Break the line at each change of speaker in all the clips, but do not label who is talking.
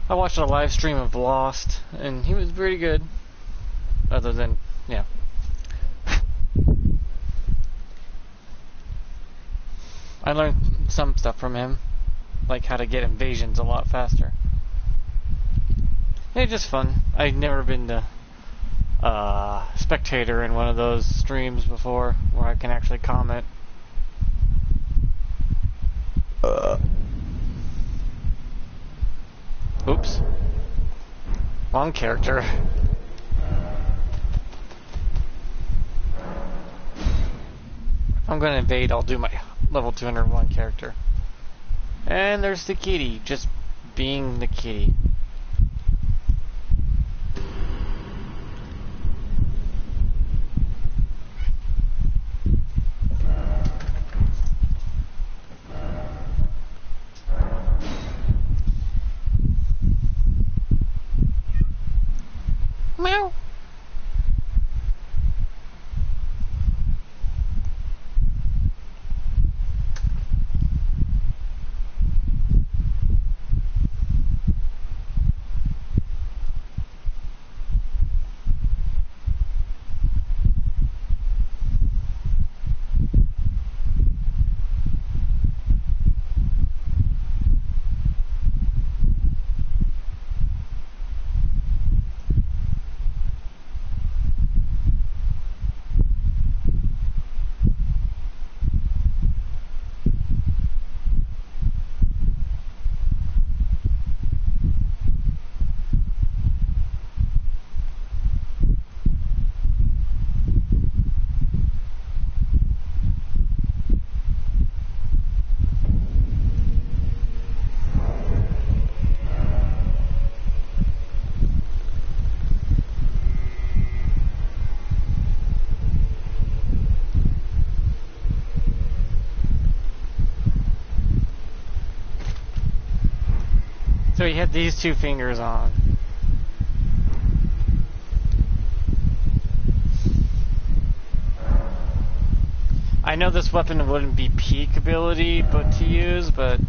I watched a live stream of Lost, and he was pretty good. Other than, yeah. I learned some stuff from him, like how to get invasions a lot faster. Yeah, just fun. I've never been to spectator in one of those streams before, where I can actually comment. Oops. Wrong character. If I'm gonna invade, I'll do my level 201 character. And there's the kitty, just being the kitty. Meow. So he had these two fingers on. I know this weapon wouldn't be peak ability to use, but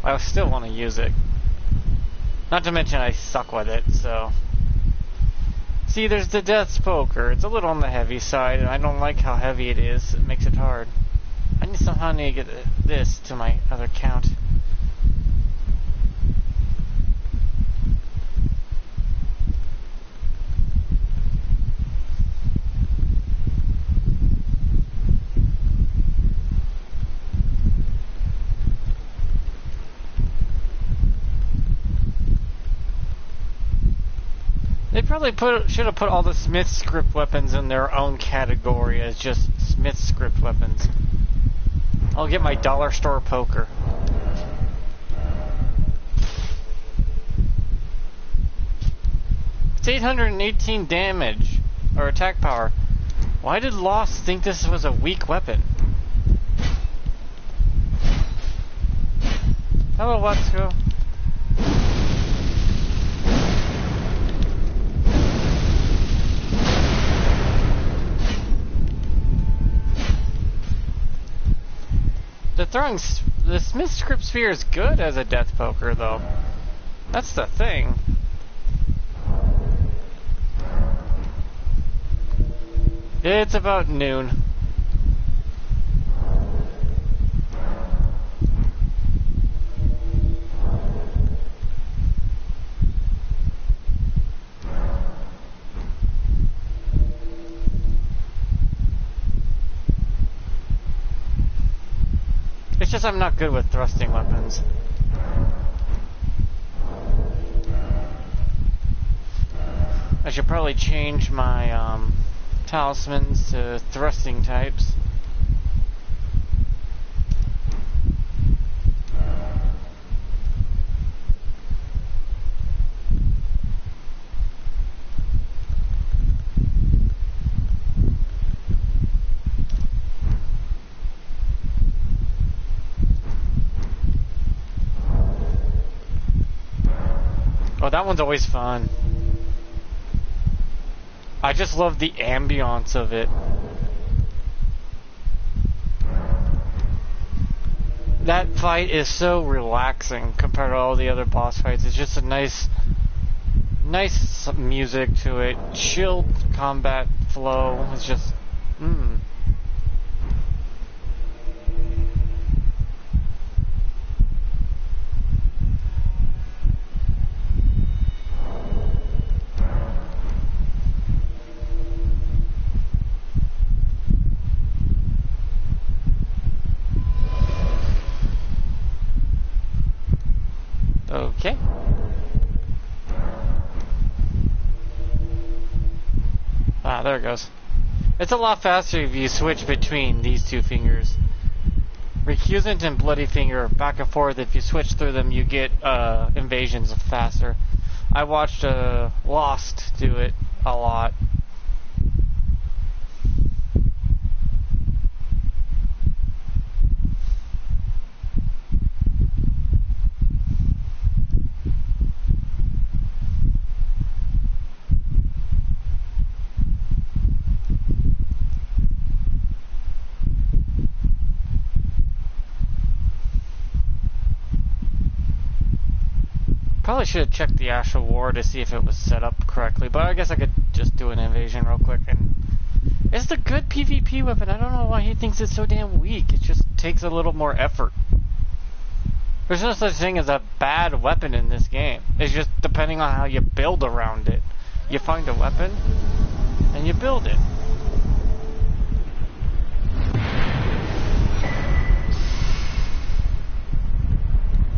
I still want to use it. Not to mention I suck with it, so... See, there's the death poker. It's a little on the heavy side, and I don't like how heavy it is. It makes it hard. I somehow need to get this to my other account. They probably should have put all the Smith script weapons in their own category as just Smith script weapons. I'll get my dollar store poker. It's 818 damage, or attack power. Why did Lost think this was a weak weapon? Hello, Watsuko. The Smith Script Sphere is good as a death poker, though. That's the thing. It's about noon. It's just I'm not good with thrusting weapons. I should probably change my talismans to thrusting types. Oh, that one's always fun. I just love the ambiance of it. that fight is so relaxing compared to all the other boss fights. It's just a nice music to it, chilled combat flow. It's just, Okay. Ah, there it goes. It's a lot faster if you switch between these two fingers. Recusant and Bloody Finger, back and forth. If you switch through them, you get invasions faster. I watched Lost do it a lot. Probably should have checked the actual war to see if it was set up correctly, but I guess I could just do an invasion real quick. And it's a good PvP weapon. I don't know why he thinks it's so damn weak. It just takes a little more effort. There's no such thing as a bad weapon in this game. It's just depending on how you build around it. You find a weapon, and you build it.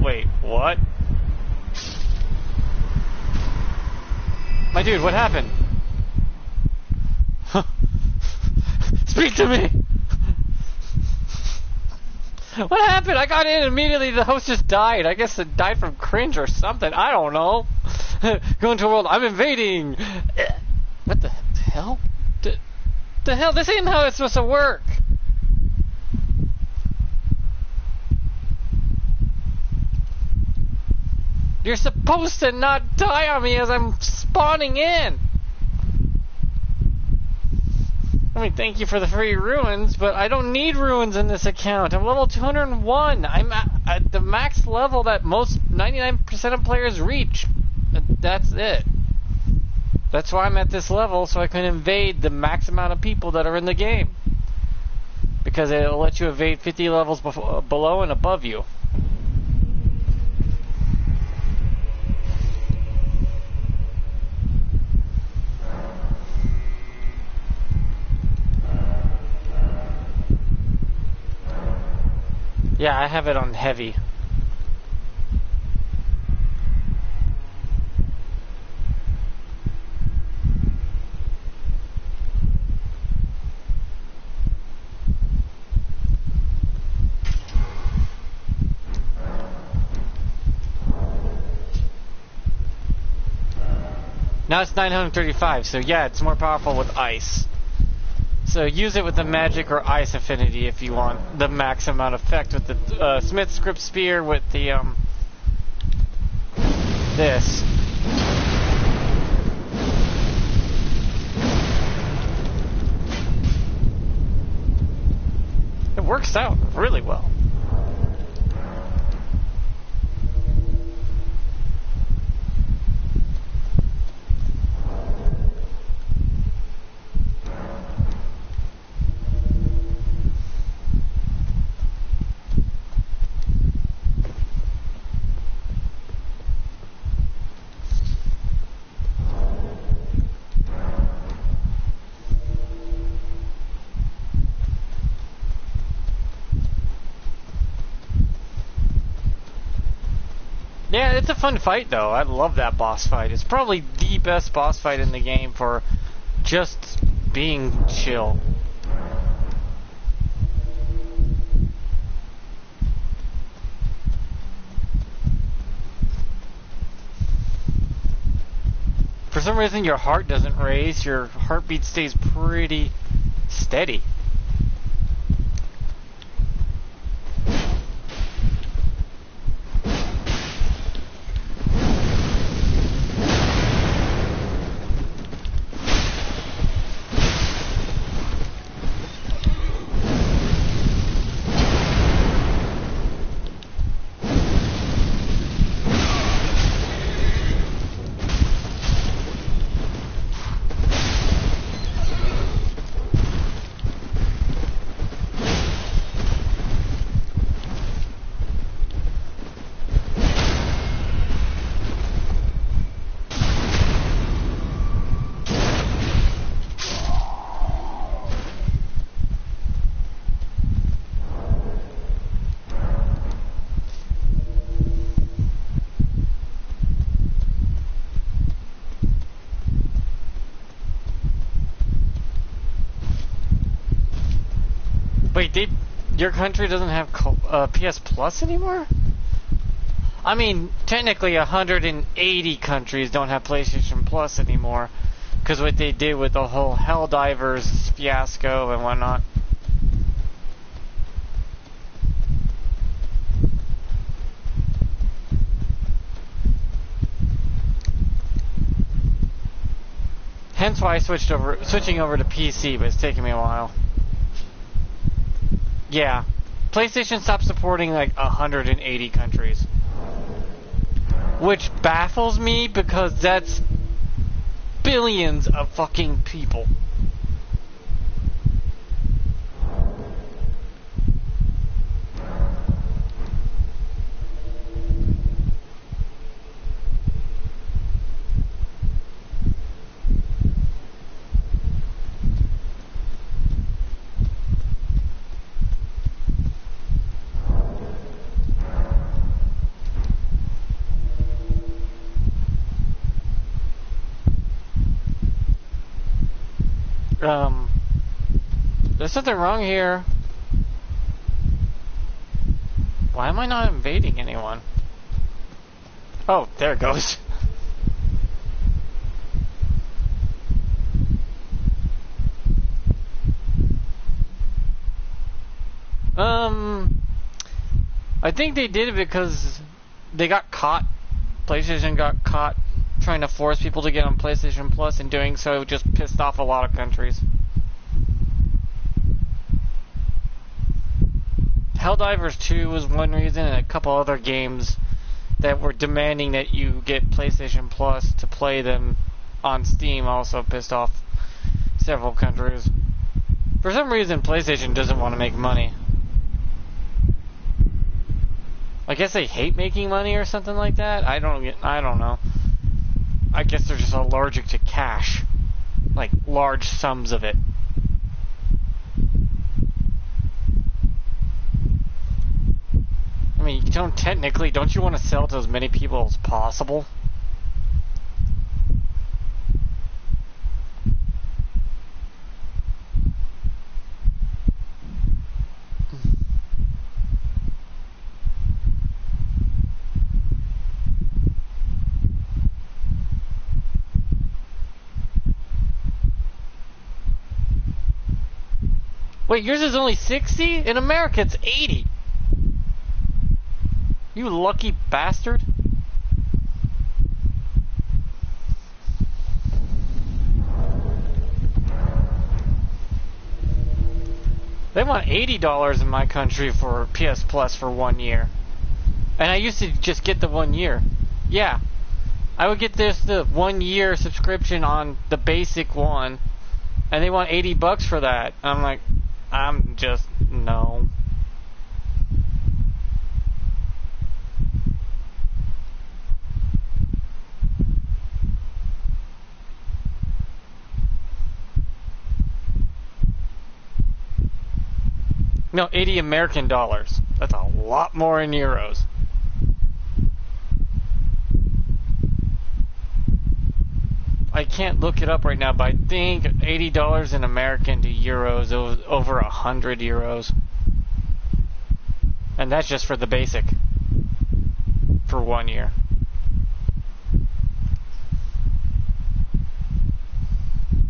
Wait, what? My dude, what happened? Speak to me! What happened? I got in immediately, the host just died. I guess it died from cringe or something. I don't know. Go into a world, I'm invading! What the hell? The hell? This ain't how it's supposed to work! You're supposed to not die on me as I'm spawning in! I mean, thank you for the free ruins, but I don't need ruins in this account. I'm level 201. I'm at the max level that most 99% of players reach. That's it. That's why I'm at this level, so I can invade the max amount of people that are in the game. Because it'll let you evade 50 levels below and above you. Yeah, I have it on heavy. Now it's 935, so yeah, it's more powerful with ice. So use it with the magic or ice affinity if you want the max amount of effect with the Smith Script Spear with the this. It works out really well. Yeah, it's a fun fight though. I love that boss fight. It's probably the best boss fight in the game for just being chill. For some reason your heart doesn't raise, your heartbeat stays pretty steady. Wait, your country doesn't have PS Plus anymore? I mean, technically 180 countries don't have PlayStation Plus anymore, because what they did with the whole Helldivers fiasco and whatnot. Hence why I switching over to PC, but it's taking me a while. Yeah. PlayStation stopped supporting like 180 countries. Which baffles me because that's billions of fucking people. There's something wrong here. Why am I not invading anyone? Oh, there it goes. I think they did it because they got caught. PlayStation got caught trying to force people to get on PlayStation Plus, and doing so just pissed off a lot of countries. Helldivers 2 was one reason, and a couple other games that were demanding that you get PlayStation Plus to play them on Steam also pissed off several countries. For some reason, PlayStation doesn't want to make money. I guess they hate making money or something like that. I don't know. I guess they're just allergic to cash, like large sums of it. I mean, don't you want to sell to as many people as possible? Wait, yours is only 60? In America, it's 80. You lucky bastard. They want $80 in my country for PS Plus for 1 year. And I used to just get the 1 year. Yeah. I would get the 1 year subscription on the basic one. And they want $80 for that. I'm like, no. No, 80 American dollars. That's a lot more in euros. I can't look it up right now, but I think $80 in American to euros, over 100 euros. And that's just for the basic. For 1 year.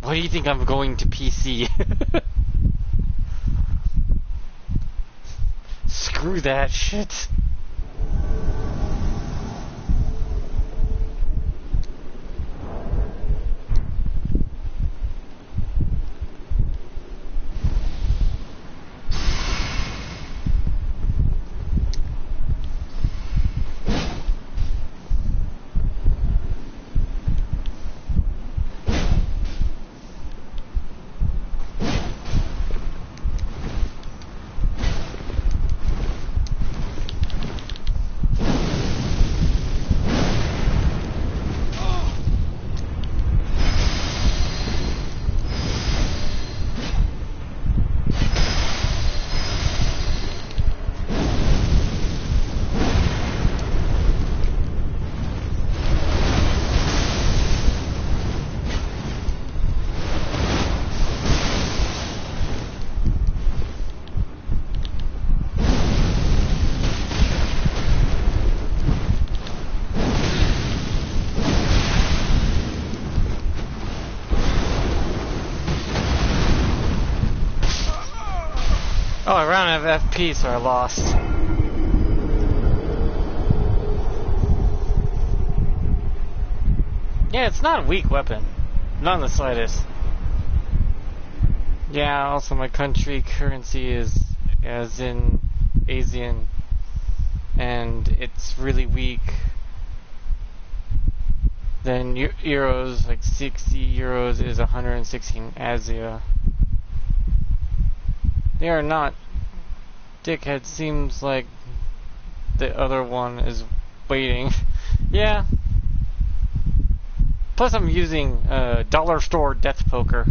Why do you think I'm going to PC? Screw that shit. Oh, I ran out of FP, so I lost. Yeah, it's not a weak weapon. Not in the slightest. Yeah, also my country currency is as in Asian, and it's really weak. Then euros, like 60 euros is 116 Asia. They are not dickhead. Seems like the other one is waiting. Yeah. Plus I'm using dollar store death poker.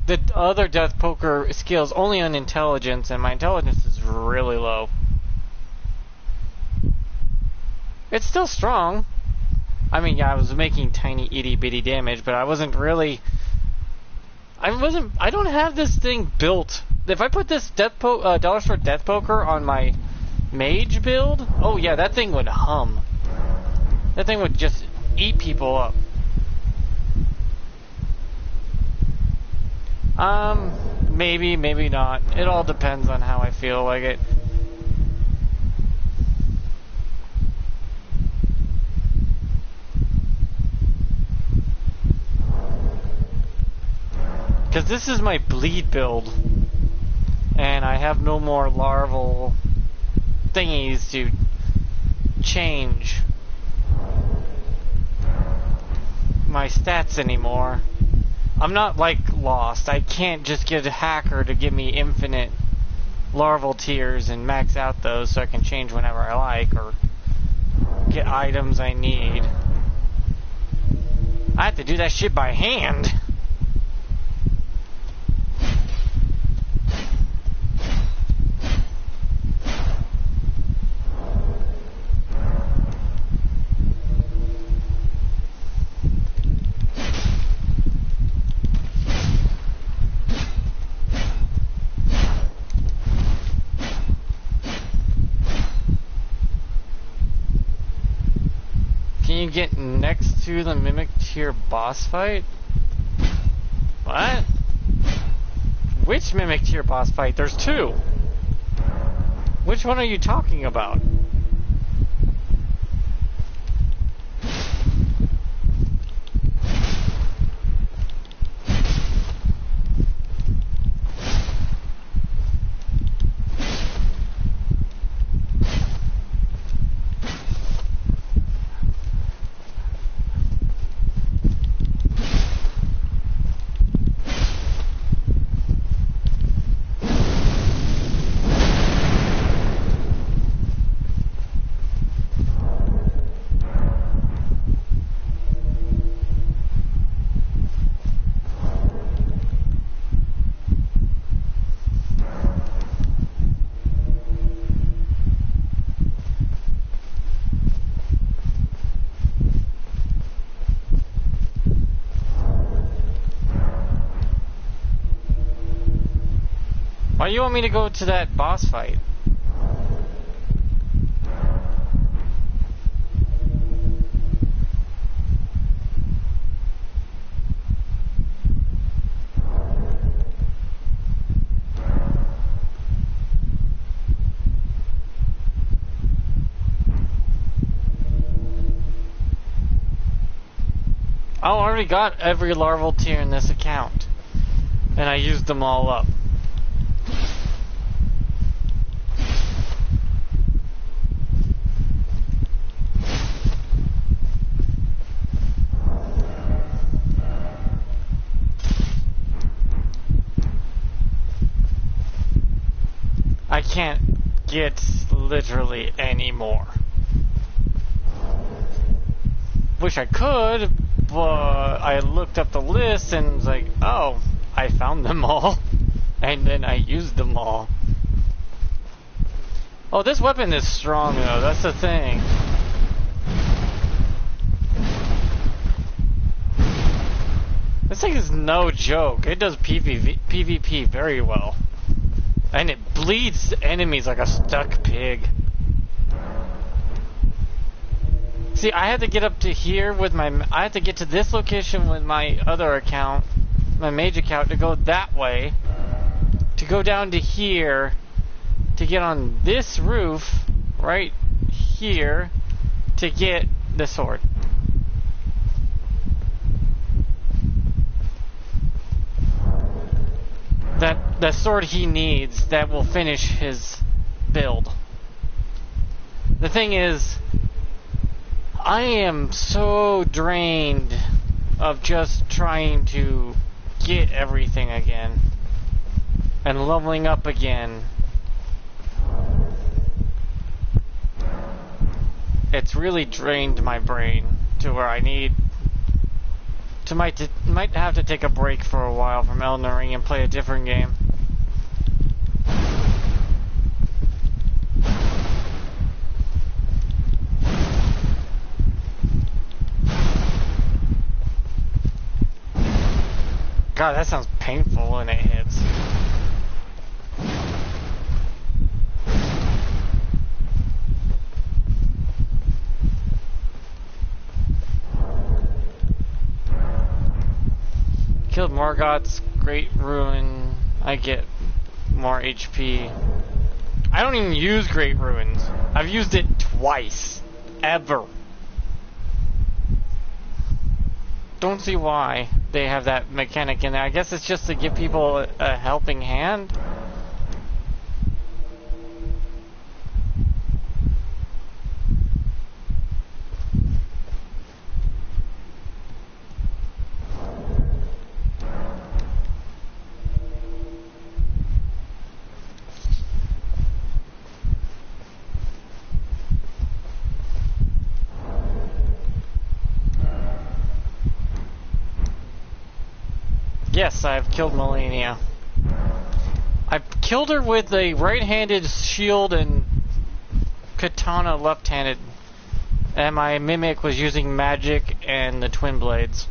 The other death poker scales only on intelligence, and my intelligence is really low. It's still strong. I mean, yeah, I was making tiny itty bitty damage, but I wasn't really. I don't have this thing built. If I put this dollar store death poker on my mage build, oh yeah, that thing would hum. That thing would just eat people up. Maybe, maybe not. It all depends on how I feel like it. Because this is my bleed build, and I have no more larval thingies to change my stats anymore. I'm not like Lost. I can't just get a hacker to give me infinite larval tiers and max out those so I can change whenever I like or get items I need. I have to do that shit by hand. Can you get next to the Mimic Tier boss fight? What? Which Mimic Tier boss fight? There's two. Which one are you talking about? Why do you want me to go to that boss fight? I already got every larval tier in this account, and I used them all up. I can't get literally any more. Wish I could, but I looked up the list and was like, oh, I found them all. And then I used them all. Oh, this weapon is strong though, that's the thing. This thing is no joke. It does PvP very well. And it bleeds enemies like a stuck pig. See, I had to get up to here with my... I had to get to this location with my other account, my mage account, to go that way to go down to here to get on this roof right here to get the sword. The sword he needs that will finish his build. The thing is, I am so drained of just trying to get everything again and leveling up again. It's really drained my brain to where I might have to take a break for a while from Elden Ring and play a different game. God, that sounds painful when it hits. Killed Morgoth's Great Ruin. I get more HP. I don't even use Great Ruins. I've used it twice. Ever. Don't see why they have that mechanic in there. I guess it's just to give people a helping hand. Yes, I've killed Melania. I've killed her with a right-handed shield and katana left-handed. And my mimic was using magic and the twin blades.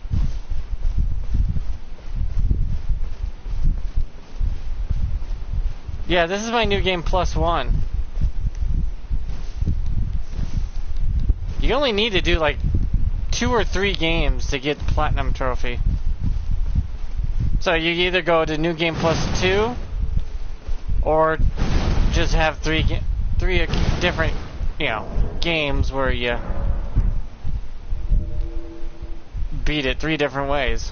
Yeah, this is my new game +1. You only need to do like 2 or 3 games to get the platinum trophy. So you either go to New Game +2, or just have three different, games where you beat it 3 different ways.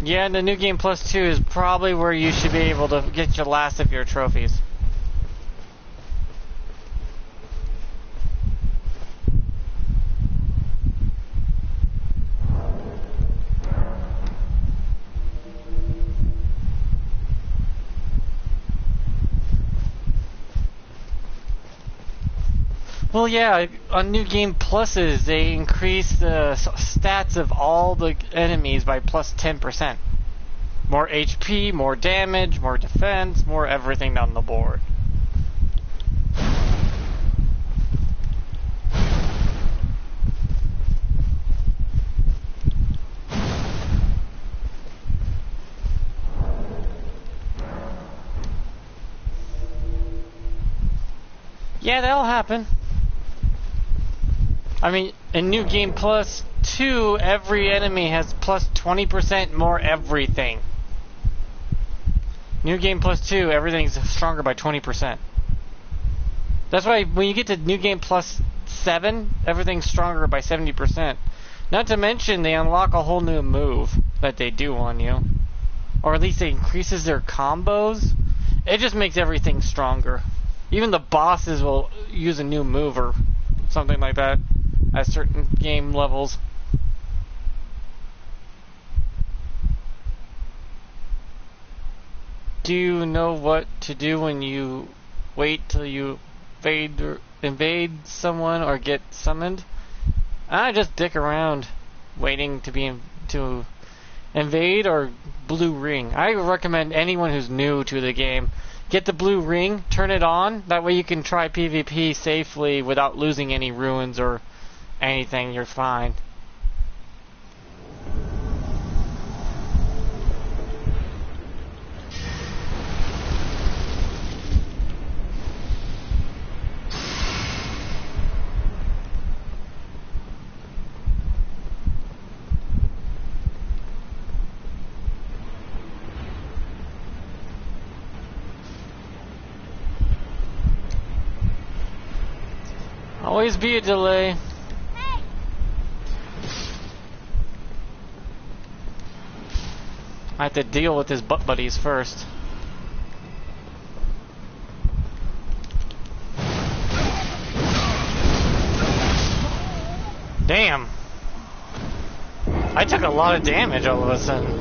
Yeah, the New Game +2 is probably where you should be able to get your last of your trophies. Well, yeah, on New Game Pluses, they increase the stats of all the enemies by +10%. More HP, more damage, more defense, more everything on the board. Yeah, that'll happen. I mean, in New Game +2, every enemy has +20% more everything. New Game +2, everything's stronger by 20%. That's why when you get to New Game +7, everything's stronger by 70%. Not to mention, they unlock a whole new move that they do on you. Or at least it increases their combos. It just makes everything stronger. Even the bosses will use a new move or something like that at certain game levels. Do you know what to do when you wait till you invade someone or get summoned? I just dick around waiting to invade or blue ring. I recommend anyone who's new to the game get the blue ring, turn it on, that way you can try PvP safely without losing any ruins or anything. You're fine. Always be a delay. I have to deal with his butt buddies first. Damn. I took a lot of damage all of a sudden.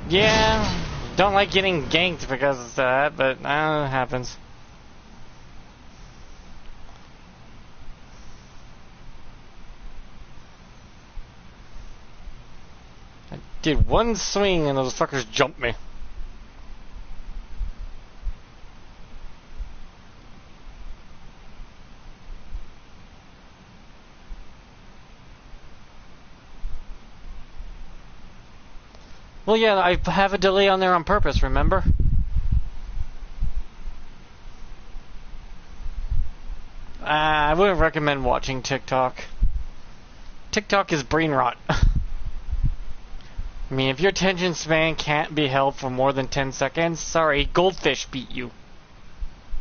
Yeah, don't like getting ganked because of that, but it happens. I did one swing and those fuckers jumped me. Well, yeah, I have a delay on there on purpose, remember? I wouldn't recommend watching TikTok. TikTok is brain rot. I mean, if your attention span can't be held for more than 10 seconds, sorry, goldfish beat you.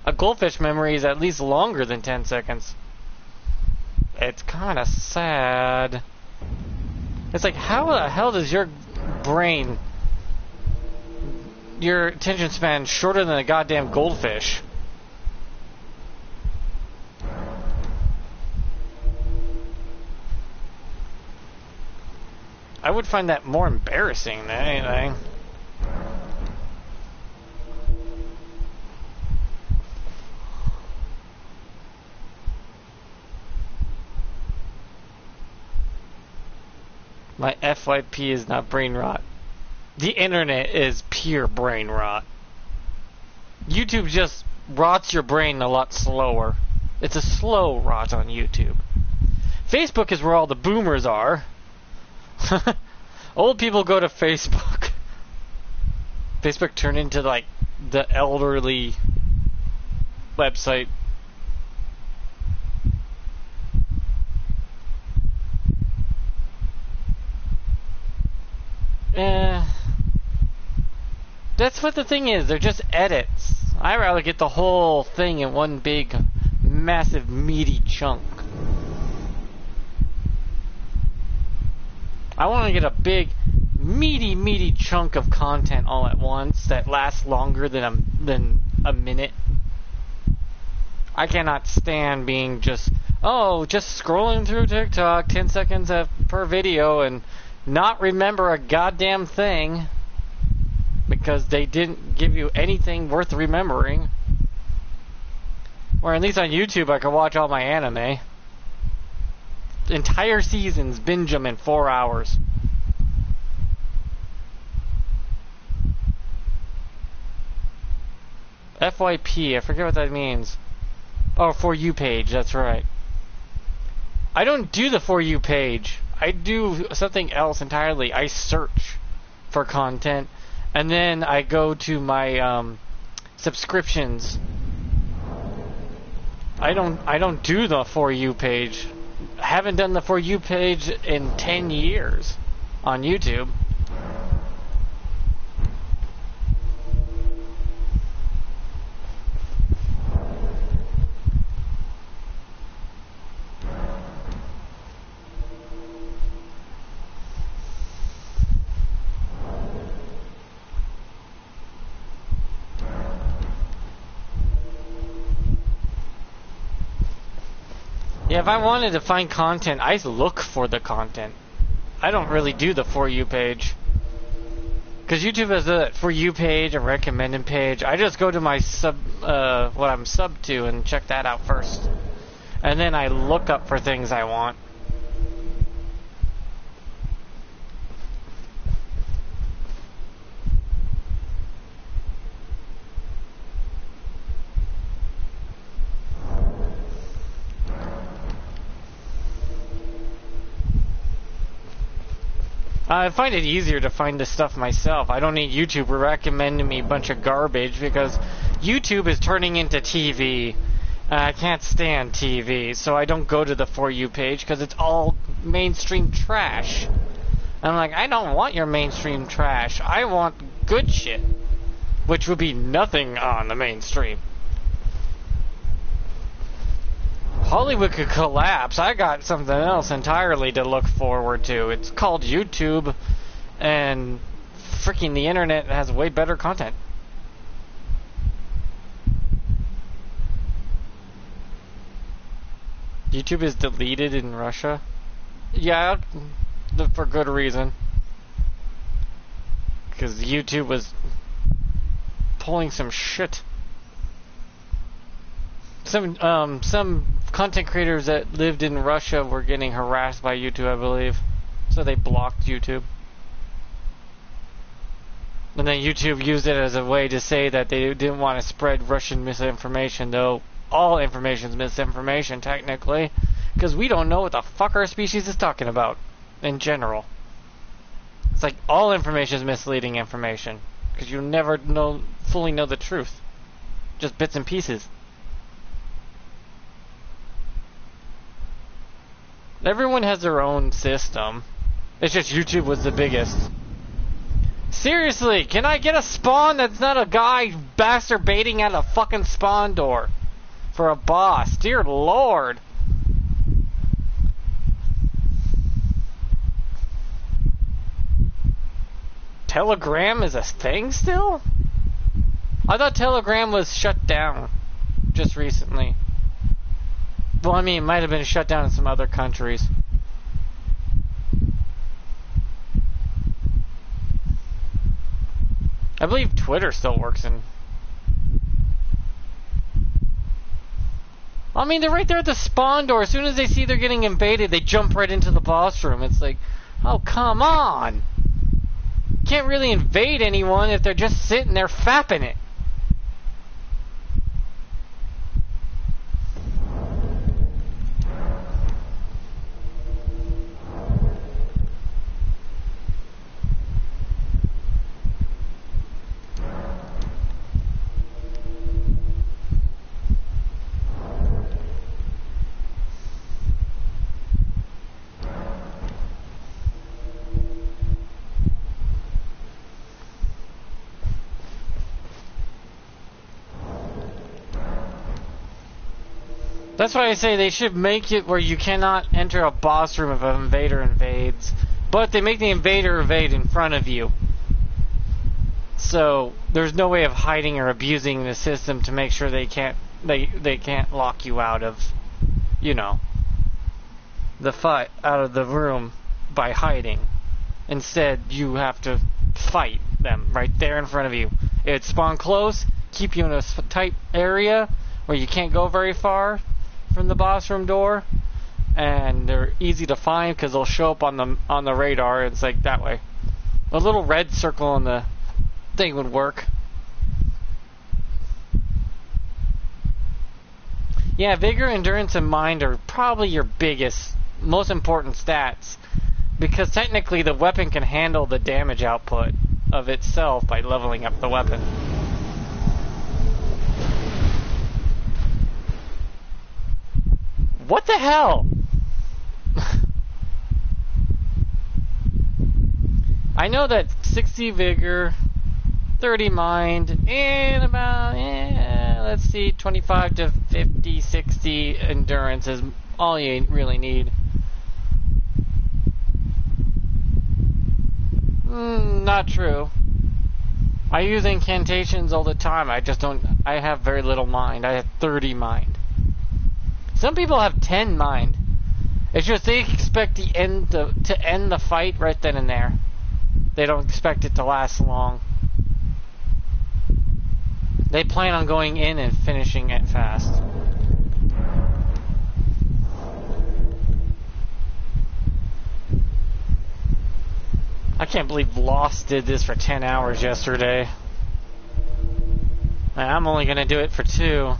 A goldfish memory is at least longer than 10 seconds. It's kind of sad. It's like, how the hell does your brain, your attention span shorter than a goddamn goldfish? I would find that more embarrassing than anything. My FYP is not brain rot. The internet is pure brain rot. YouTube just rots your brain a lot slower. It's a slow rot on YouTube. Facebook is where all the boomers are. Old people go to Facebook. Facebook turned into like the elderly website. That's what the thing is. They're just edits. I'd rather get the whole thing in one big, massive, meaty chunk. I want to get a big, meaty chunk of content all at once that lasts longer than a minute. I cannot stand being just scrolling through TikTok 10 seconds per video and not remember a goddamn thing because they didn't give you anything worth remembering. Or at least on YouTube I can watch all my anime. Entire seasons, binge them in 4 hours. FYP, I forget what that means. Oh, For You page, that's right. I don't do the For You page. I do something else entirely. I search for content, and then I go to my subscriptions. I don't do the For You page. I haven't done the For You page in 10 years on YouTube. Yeah, if I wanted to find content, I look for the content. I don't really do the For You page. Because YouTube has a For You page, a recommended page. I just go to my what I'm subbed to and check that out first. And then I look up for things I want. I find it easier to find this stuff myself. I don't need YouTube recommending me a bunch of garbage because YouTube is turning into TV. I can't stand TV, so I don't go to the For You page because it's all mainstream trash. I'm like, I don't want your mainstream trash. I want good shit. which would be nothing on the mainstream. Hollywood could collapse. I got something else entirely to look forward to. It's called YouTube, and freaking the internet has way better content. YouTube is deleted in Russia? Yeah, for good reason. Because YouTube was pulling some shit. Some content creators that lived in Russia were getting harassed by YouTube, I believe. So they blocked YouTube. And then YouTube used it as a way to say that they didn't want to spread Russian misinformation, though all information is misinformation, technically. Because we don't know what the fuck our species is talking about, in general. It's like all information is misleading information. Because you never fully know the truth. Just bits and pieces. Everyone has their own system. It's just YouTube was the biggest. Seriously, can I get a spawn that's not a guy masturbating at a fucking spawn door? For a boss. Dear Lord. Telegram is a thing still? I thought Telegram was shut down just recently. Well, I mean, it might have been shut down in some other countries. I believe Twitter still works in... I mean, they're right there at the spawn door. As soon as they see they're getting invaded, they jump right into the boss room. It's like, oh, come on! Can't really invade anyone if they're just sitting there fapping it. That's why I say they should make it where you cannot enter a boss room if an invader invades. But they make the invader invade in front of you. So there's no way of hiding or abusing the system to make sure they can't lock you out of, you know, the fight, out of the room by hiding. Instead, you have to fight them right there in front of you. It spawn close, keep you in a tight area where you can't go very far from the boss room door, and they're easy to find because they'll show up on the radar. It's like that way. A little red circle on the thing would work. Yeah, vigor, endurance, and mind are probably your biggest, most important stats, because technically the weapon can handle the damage output of itself by leveling up the weapon. What the hell? I know that 60 vigor, 30 mind, and about, let's see, 25 to 50, 60 endurance is all you really need. Not true. I use incantations all the time. I have very little mind. I have 30 mind. Some people have 10 mind. It's just they expect the end to end the fight right then and there. They don't expect it to last long. They plan on going in and finishing it fast. I can't believe Lost did this for 10 hours yesterday. I'm only going to do it for 2.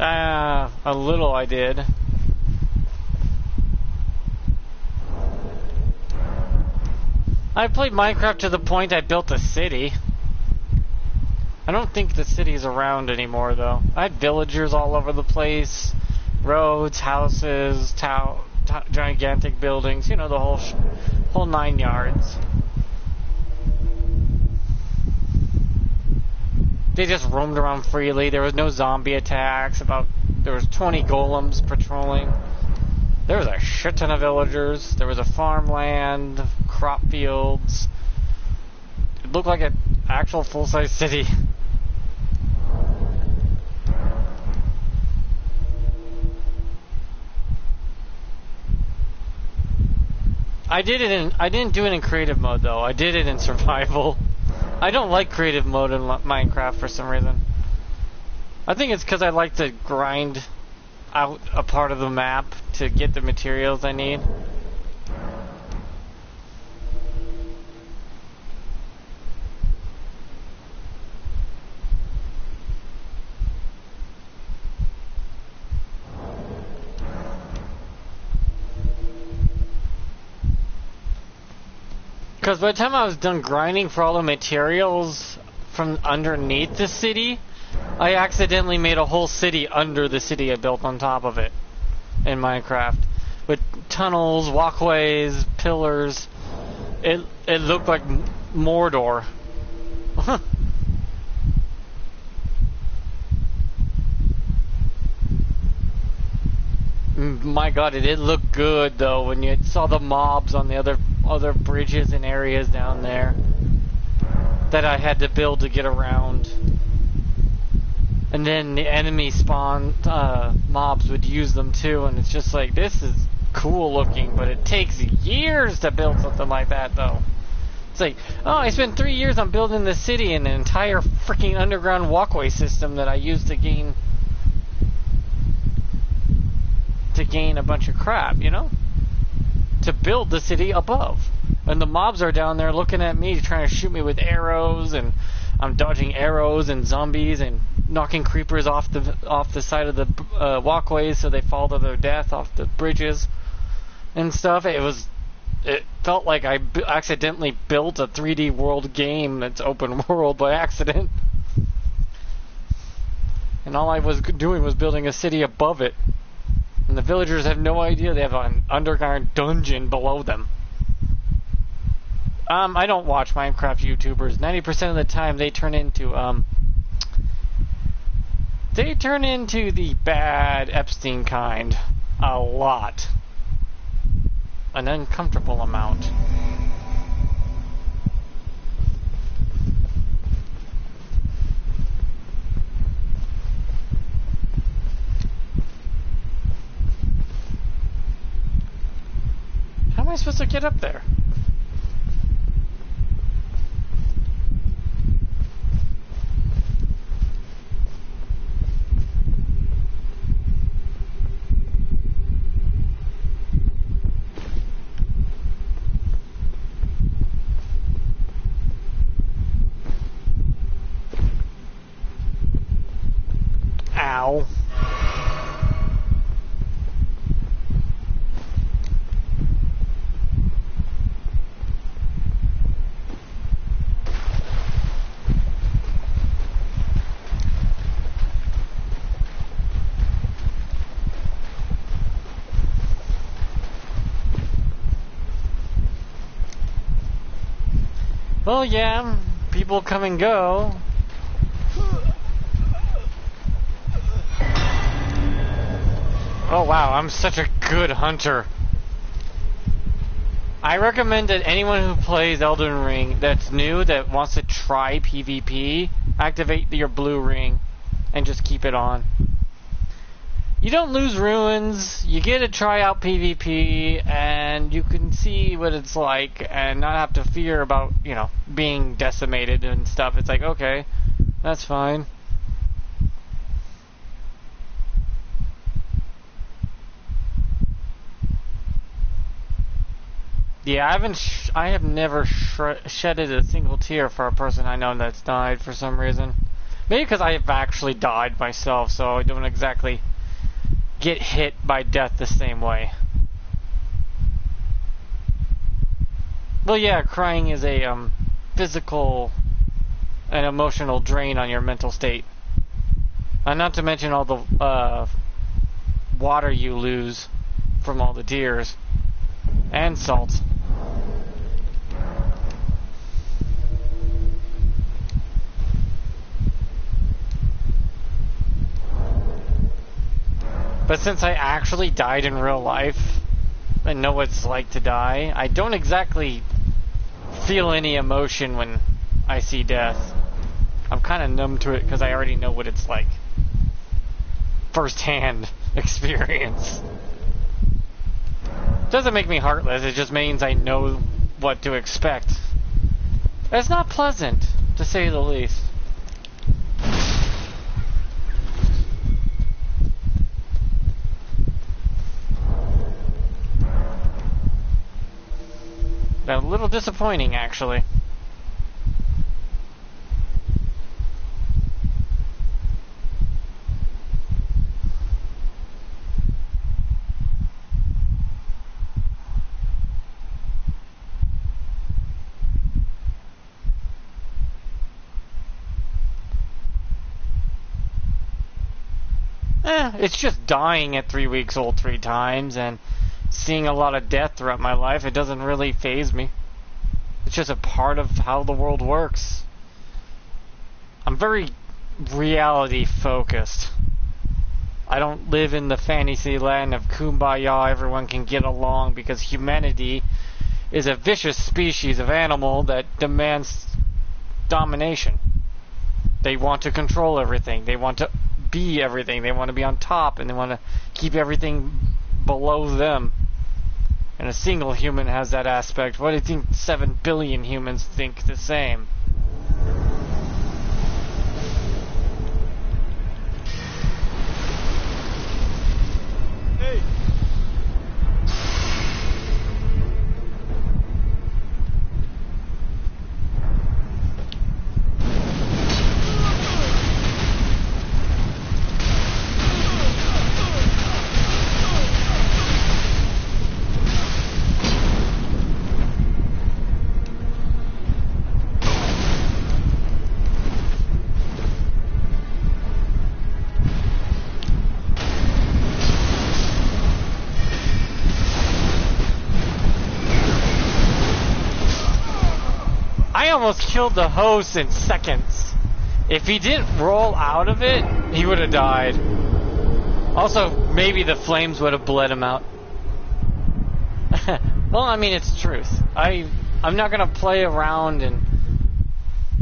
A little I did. I played Minecraft to the point I built a city. I don't think the city's around anymore, though. I had villagers all over the place. Roads, houses, gigantic buildings. You know, the whole 9 yards. They just roamed around freely. There was no zombie attacks. There was 20 golems patrolling. There was a shit ton of villagers. There was a farmland, crop fields. It looked like an actual full-size city. I didn't do it in creative mode though. I did it in survival. I don't like creative mode in Minecraft for some reason. I think it's because I like to grind out a part of the map to get the materials I need. Because by the time I was done grinding for all the materials from underneath the city, I accidentally made a whole city under the city I built on top of it in Minecraft. With tunnels, walkways, pillars. It looked like Mordor. My god, it did look good though when you saw the mobs on the other bridges and areas down there that I had to build to get around. And then the enemy spawn mobs would use them too, and it's just like, this is cool looking, but it takes years to build something like that though. It's like, oh, I spent 3 years on building the city and an entire freaking underground walkway system that I used to gain a bunch of crap, you know? To build the city above. And the mobs are down there looking at me, trying to shoot me with arrows, and I'm dodging arrows and zombies and knocking creepers off the side of the walkways so they fall to their death off the bridges and stuff. It felt like I accidentally built a 3D world game that's open world by accident. And all I was doing was building a city above it. And the villagers have no idea they have an underground dungeon below them. I don't watch Minecraft YouTubers. 90% of the time they turn into the bad Epstein kind. A lot. An uncomfortable amount. How am I supposed to get up there? Ow. Well, yeah, people come and go. Oh wow, I'm such a good hunter. I recommend that anyone who plays Elden Ring that's new, that wants to try PvP, activate your blue ring and just keep it on. You don't lose ruins, you get to try out PvP, and you can see what it's like and not have to fear about, you know, being decimated and stuff. It's like, okay, that's fine. Yeah, I have never shedded a single tear for a person I know that's died for some reason. Maybe because I have actually died myself, so I don't exactly get hit by death the same way. Well, yeah, crying is a physical and emotional drain on your mental state. Not to mention all the water you lose from all the tears and salt. But since I actually died in real life and know what it's like to die, I don't exactly feel any emotion when I see death. I'm kind of numb to it because I already know what it's like. First-hand experience. Doesn't make me heartless, it just means I know what to expect. It's not pleasant, to say the least. A little disappointing, actually. It's just dying at 3 weeks old 3 times and seeing a lot of death throughout my life. It doesn't really faze me. It's just a part of how the world works. I'm very reality focused. I don't live in the fantasy land of kumbaya, everyone can get along, because humanity is a vicious species of animal that demands domination. They want to control everything. They want to be everything. They want to be on top, and they want to keep everything below them. And a single human has that aspect. What do you think 7 billion humans think the same?
Hey!
I almost killed the host in seconds. If he didn't roll out of it, he would have died. Also, maybe the flames would have bled him out. Well, I mean, it's truth. I'm not gonna play around and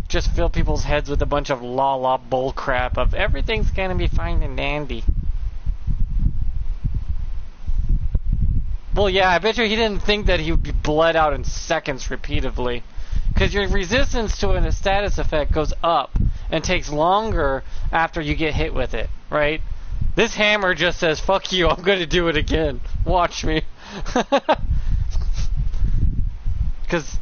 just fill people's heads with a bunch of la bullcrap of everything's gonna be fine and dandy. Well, yeah, I bet you he didn't think that he would be bled out in seconds repeatedly. Because your resistance to a status effect goes up and takes longer after you get hit with it, right? This hammer just says, fuck you, I'm going to do it again. Watch me. Because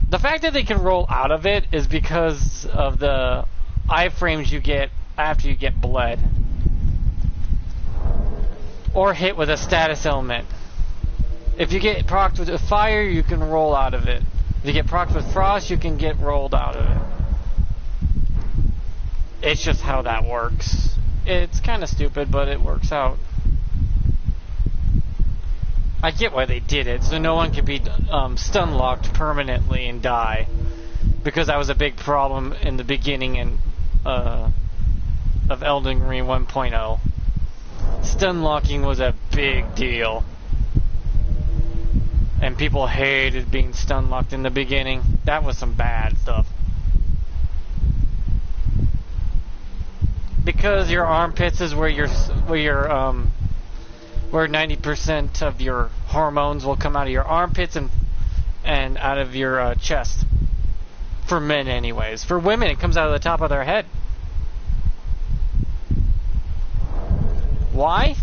the fact that they can roll out of it is because of the iframes you get after you get bled. Or hit with a status element. If you get procced with a fire, you can roll out of it. If you get procced with frost, you can get rolled out of it. It's just how that works. It's kind of stupid, but it works out. I get why they did it, so no one can be stun locked permanently and die. Because that was a big problem in the beginning of Elden Ring 1.0. Stun locking was a big deal. And people hated being stun locked in the beginning. That was some bad stuff. Because your armpits is where 90% of your hormones will come out of your armpits and out of your chest. For men, anyways. For women, it comes out of the top of their head. Why?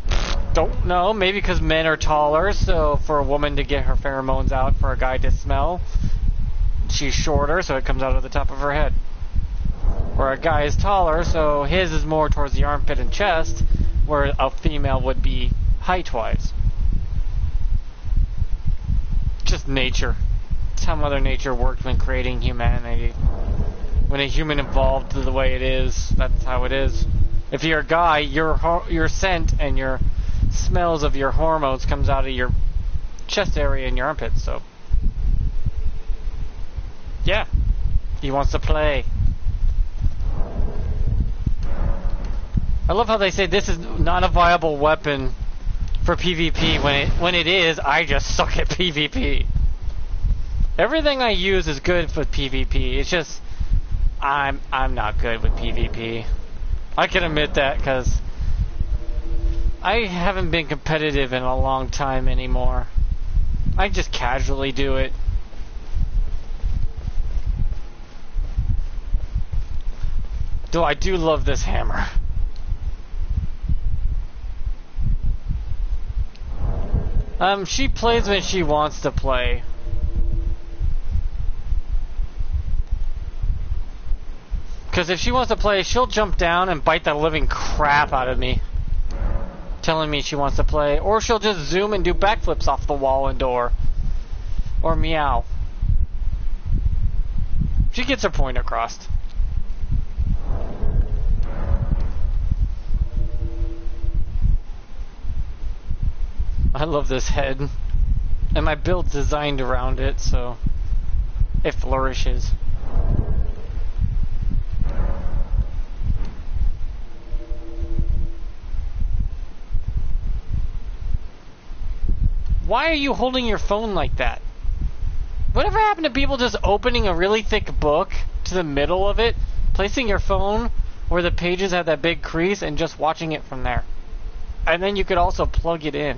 Don't know. Maybe because men are taller, so for a woman to get her pheromones out, for a guy to smell, she's shorter, so it comes out of the top of her head. Where a guy is taller, so his is more towards the armpit and chest, where a female would be height-wise. Just nature. It's how Mother Nature worked when creating humanity. When a human evolved the way it is, that's how it is. If you're a guy, your scent and your smells of your hormones comes out of your chest area and your armpits, so... Yeah. He wants to play. I love how they say this is not a viable weapon for PvP when it is. I just suck at PvP. Everything I use is good for PvP. It's just I'm not good with PvP. I can admit that because I haven't been competitive in a long time anymore. I just casually do it. Though I do love this hammer. She plays when she wants to play. Because if she wants to play, she'll jump down and bite the living crap out of me. Telling me she wants to play. Or she'll just zoom and do backflips off the wall and door. Or meow. She gets her point across. I love this head. And my build's designed around it, so it flourishes. Why are you holding your phone like that? Whatever happened to people just opening a really thick book to the middle of it, placing your phone where the pages have that big crease, and just watching it from there? And then you could also plug it in.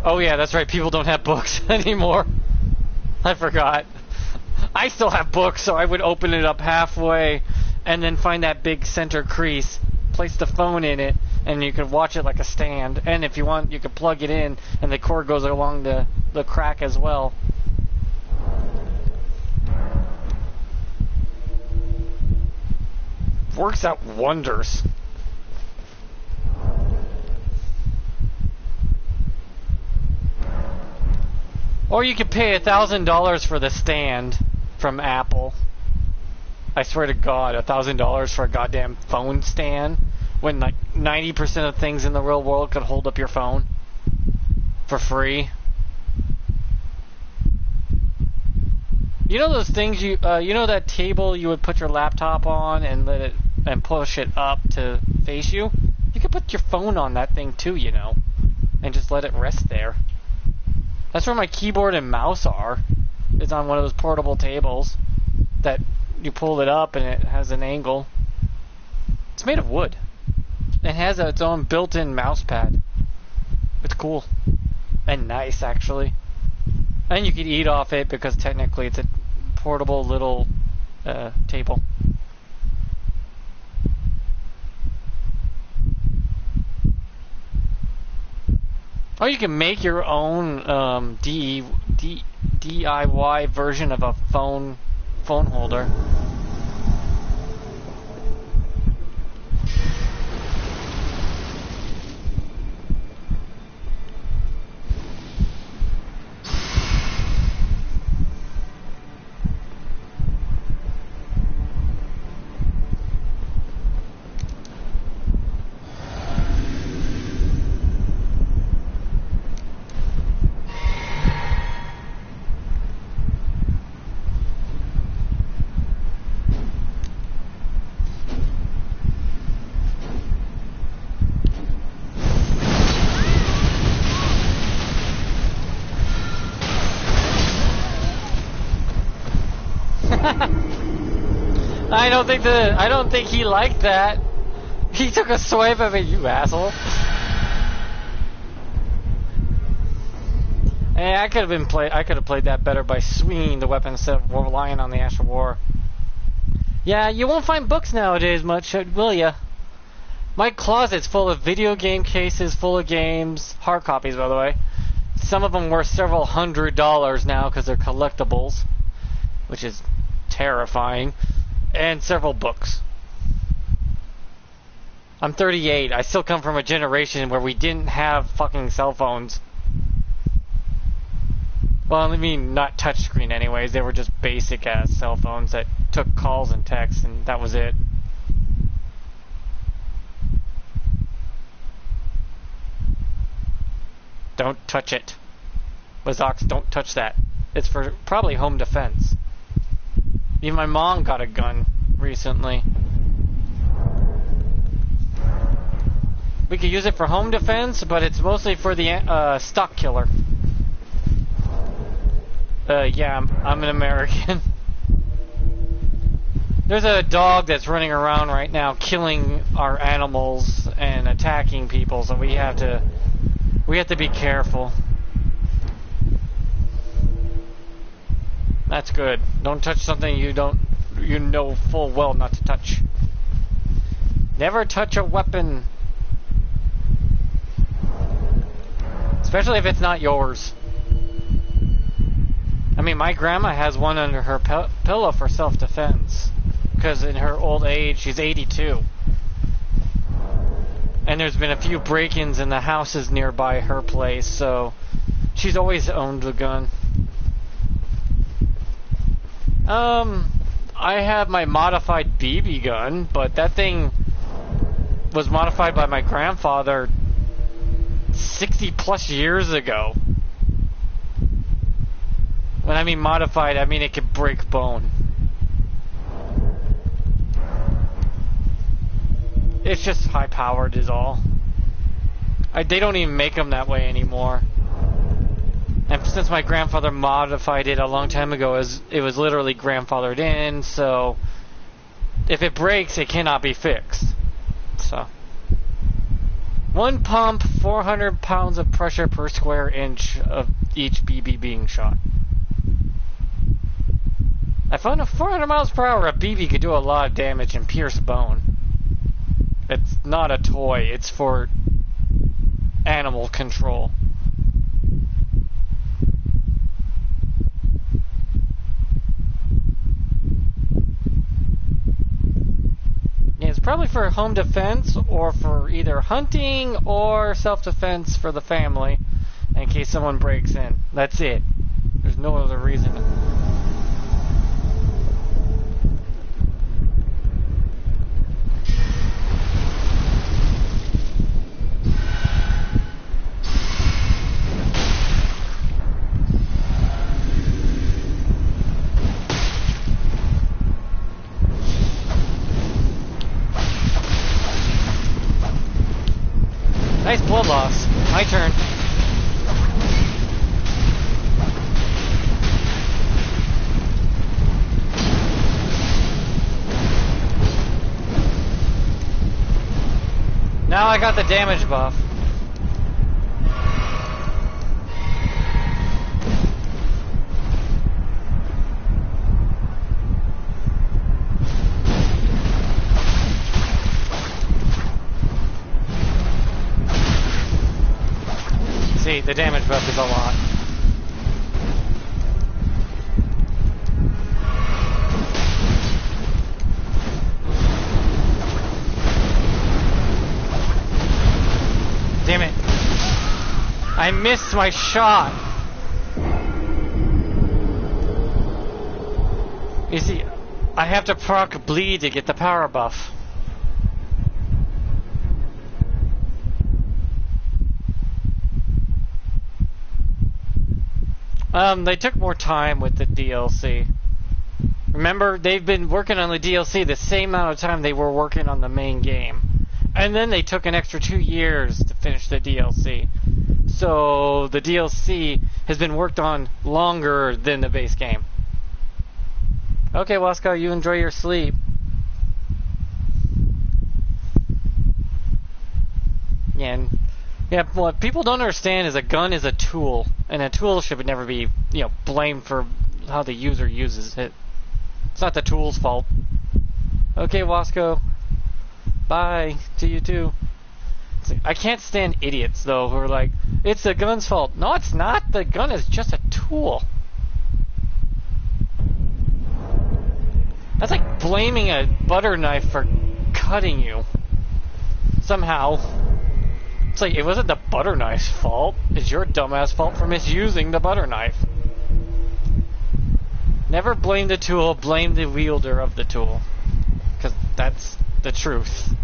Oh yeah, that's right, people don't have books anymore. I forgot. I still have books, so I would open it up halfway and then find that big center crease, place the phone in it, and you could watch it like a stand. And if you want, you could plug it in, and the cord goes along the crack as well. Works out wonders. Or you could pay $1,000 for the stand from Apple. I swear to God, $1,000 for a goddamn phone stand when like 90% of things in the real world could hold up your phone for free. You know those things you know that table you would put your laptop on and let it and push it up to face you? You could put your phone on that thing too, you know, and just let it rest there. That's where my keyboard and mouse are. It's on one of those portable tables that you pull it up and it has an angle. It's made of wood. It has its own built-in mouse pad. It's cool. And nice, actually. And you could eat off it because technically it's a portable little table. Or you can make your own DIY version of a phone holder. I don't think he liked that. He took a swipe of it, you asshole. Hey, I could have played that better by swinging the weapon instead of relying on the Ash of War. Yeah, you won't find books nowadays much, will ya? My closet's full of video game cases, full of games, hard copies, by the way. Some of them worth several $100s now because they're collectibles, which is terrifying. and several books. I'm 38. I still come from a generation where we didn't have fucking cell phones. Well, I mean, not touchscreen anyways. They were just basic ass cell phones that took calls and texts, and that was it. Don't touch it. Lazox, don't touch that. It's for probably home defense. Even my mom got a gun recently. We could use it for home defense, but it's mostly for the stock killer. Yeah, I'm an American. There's a dog that's running around right now killing our animals and attacking people, so we have to be careful. That's good. Don't touch something you know full well not to touch. Never touch a weapon. Especially if it's not yours. I mean, my grandma has one under her pillow for self-defense. Because in her old age, she's 82. And there's been a few break-ins in the houses nearby her place, so she's always owned a gun. I have my modified BB gun, but that thing was modified by my grandfather 60 plus years ago. When I mean modified, I mean it could break bone. It's just high powered is all. They don't even make them that way anymore. And since my grandfather modified it a long time ago, it was literally grandfathered in, so if it breaks, it cannot be fixed. So, one pump, 400 pounds of pressure per square inch of each BB being shot. I found at 400 miles per hour, a BB could do a lot of damage and pierce bone. It's not a toy, it's for animal control. Yeah, it's probably for home defense or for either hunting or self-defense for the family in case someone breaks in. That's it. There's no other reason. Nice blood loss. My turn. Now I got the damage buff. See, the damage buff is a lot. Damn it. I missed my shot. You see, I have to proc bleed to get the power buff. They took more time with the DLC. Remember, they've been working on the DLC the same amount of time they were working on the main game. And then they took an extra 2 years to finish the DLC. So the DLC has been worked on longer than the base game. Okay, Wasco, you enjoy your sleep. Yeah, what people don't understand is a gun is a tool, and a tool should never be, blamed for how the user uses it. It's not the tool's fault. Okay, Wasco. Bye to you too. I can't stand idiots though who are like, it's the gun's fault. No, it's not. The gun is just a tool. That's like blaming a butter knife for cutting you. Somehow. It's like, it wasn't the butter knife's fault. It's your dumbass fault for misusing the butter knife. Never blame the tool, blame the wielder of the tool. Because that's the truth.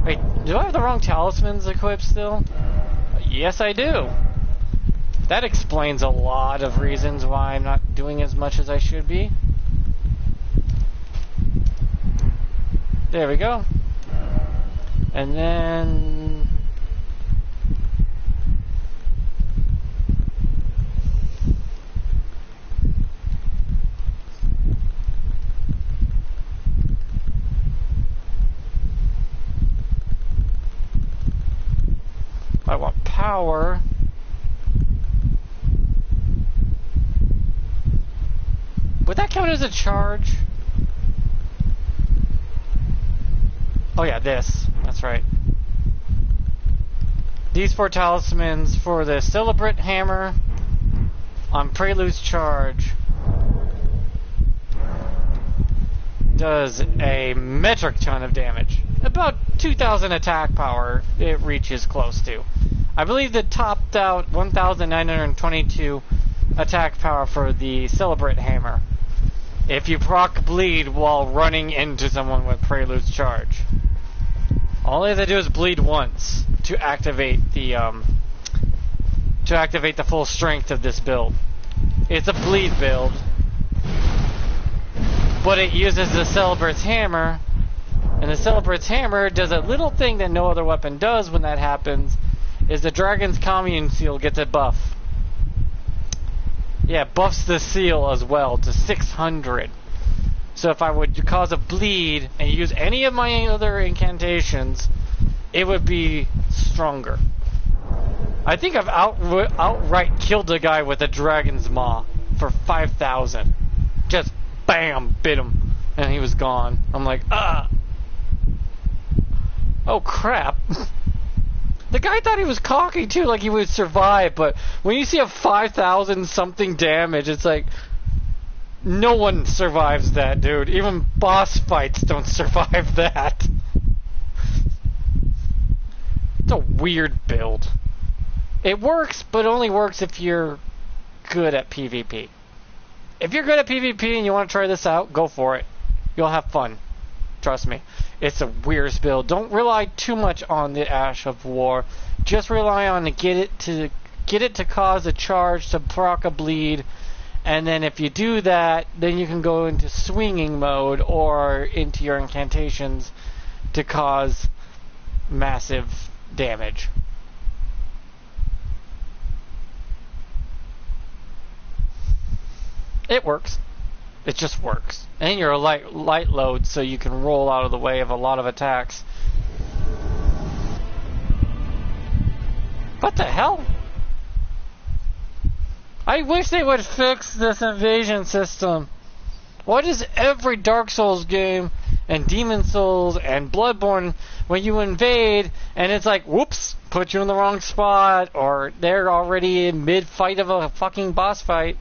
Wait, do I have the wrong talismans equipped still? Yes, I do. That explains a lot of reasons why I'm not doing as much as I should be. There we go. And then... I want power. Would that count as a charge? Oh yeah, this. That's right. These 4 talismans for the Celebrate Hammer on Prelude's charge does a metric ton of damage. About 2,000 attack power it reaches close to. I believe the topped out 1,922 attack power for the Celebrate Hammer if you proc bleed while running into someone with Prelude's charge. All they have to do is bleed once to activate the full strength of this build. It's a bleed build, but it uses the Celebrate's Hammer, and the Celebrate's Hammer does a little thing that no other weapon does when that happens, is the Dragon's Commune Seal gets a buff. Yeah, buffs the seal as well to 600. So if I would cause a bleed and use any of my other incantations, it would be stronger. I think I've outright killed a guy with a Dragon's Maw for 5,000. Just bam, bit him, and he was gone. I'm like, ah. Oh crap. The guy thought he was cocky too, like he would survive, but when you see a 5,000 something damage, it's like, no one survives that, dude. Even boss fights don't survive that. It's a weird build. It works, but only works if you're good at PvP. If you're good at PvP and you want to try this out, go for it. You'll have fun. Trust me. It's the weirdest build. Don't rely too much on the Ash of War. Just rely on to get it to cause a charge, to proc a bleed, and then if you do that, then you can go into swinging mode or into your incantations to cause massive damage. It works. It just works. And you're a light load, so you can roll out of the way of a lot of attacks. What the hell? I wish they would fix this invasion system. Why does every Dark Souls game and Demon Souls and Bloodborne, when you invade and it's like, whoops, put you in the wrong spot, or they're already in mid-fight of a fucking boss fight.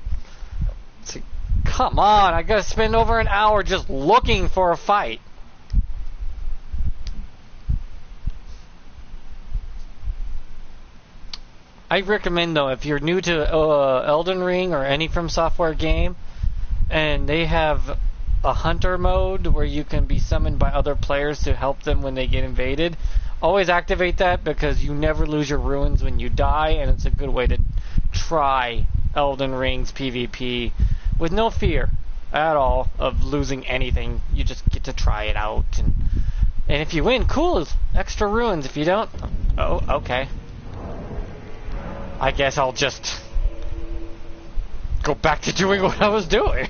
It's like, come on, I gotta spend over an hour just looking for a fight. I recommend, though, if you're new to Elden Ring or any From Software game, and they have a hunter mode where you can be summoned by other players to help them when they get invaded, always activate that because you never lose your ruins when you die, and it's a good way to try Elden Ring's PvP with no fear at all of losing anything. You just get to try it out, and if you win, cool, extra ruins. If you don't, oh, okay. I guess I'll just go back to doing what I was doing.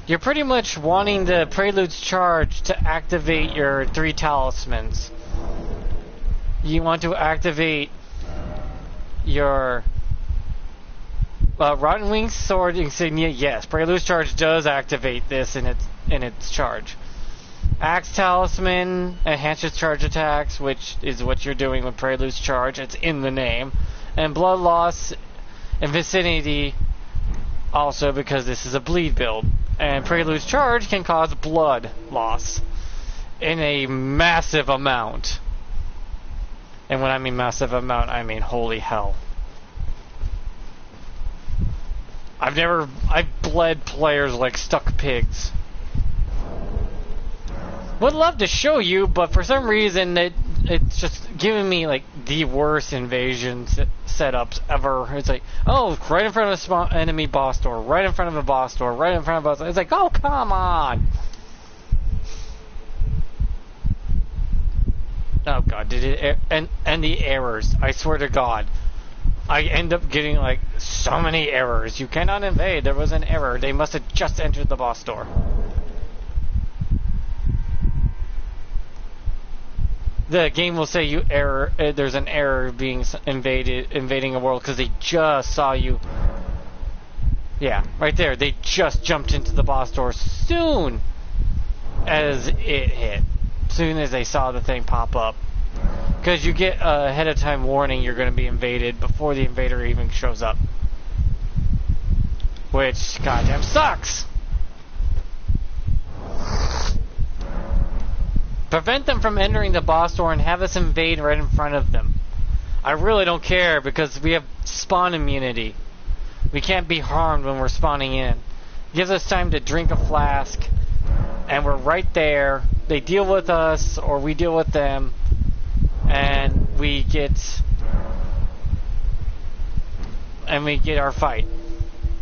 You're pretty much wanting the Prelude's charge to activate your 3 talismans. You want to activate your Rotten Wings Sword Insignia. Yes, Prelude's charge does activate this in its charge. Axe Talisman enhances charge attacks, which is what you're doing with Prelude's Charge. It's in the name. And Blood Loss and Vicinity also, because this is a bleed build. And Prelude's Charge can cause blood loss in a massive amount. And when I mean massive amount, I mean holy hell. I've bled players like stuck pigs. Would love to show you, but for some reason it's just giving me like the worst invasion setups ever. It's like, oh, right in front of a enemy boss door, right in front of a boss door, right in front of a boss door. It's like, oh, come on. Oh god, did it and the errors. I swear to god. I end up getting like so many errors. You cannot invade. There was an error. They must have just entered the boss door. The game will say there's an error being invading a world because they just saw you. Yeah, right there. They just jumped into the boss door soon as it hit. Soon as they saw the thing pop up. Because you get a ahead of time warning you're going to be invaded before the invader even shows up. Which, goddamn, sucks! Prevent them from entering the boss door and have us invade right in front of them. I really don't care because we have spawn immunity. We can't be harmed when we're spawning in. It gives us time to drink a flask, and we're right there. They deal with us, or we deal with them, and we get our fight.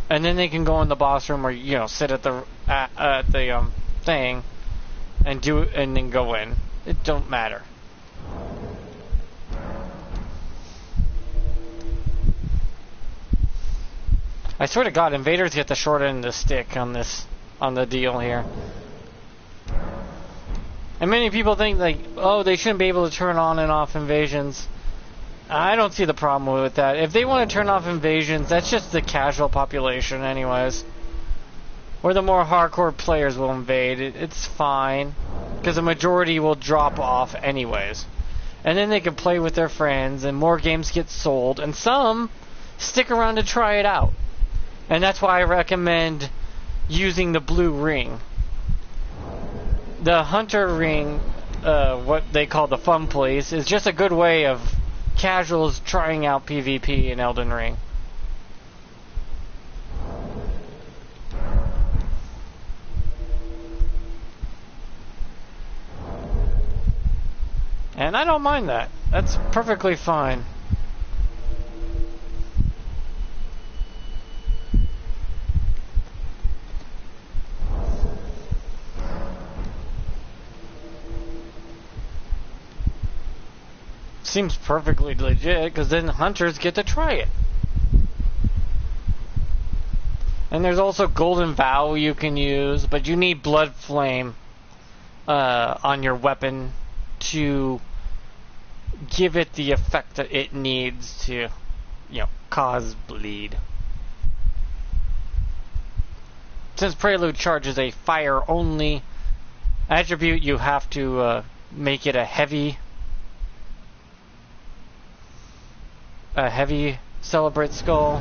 And then they can go in the boss room or sit at the thing and do it, and then go in. It don't matter. I swear to god, invaders get the short end of the stick on the deal here. And many people think like, oh, they shouldn't be able to turn on and off invasions. I don't see the problem with that. If they want to turn off invasions, that's just the casual population anyways. Or the more hardcore players will invade. It's fine. Because the majority will drop off anyways. And then they can play with their friends and more games get sold. And some stick around to try it out. And that's why I recommend using the blue ring. The hunter ring, what they call the fun place, is just a good way of casuals trying out PvP in Elden Ring. And I don't mind that. That's perfectly fine. Seems perfectly legit, because then hunters get to try it. And there's also Golden Vow you can use, but you need Blood Flame on your weapon to give it the effect that it needs to, cause bleed. Since Prelude Charge is a fire-only attribute, you have to make it a heavy Celebrate Skull.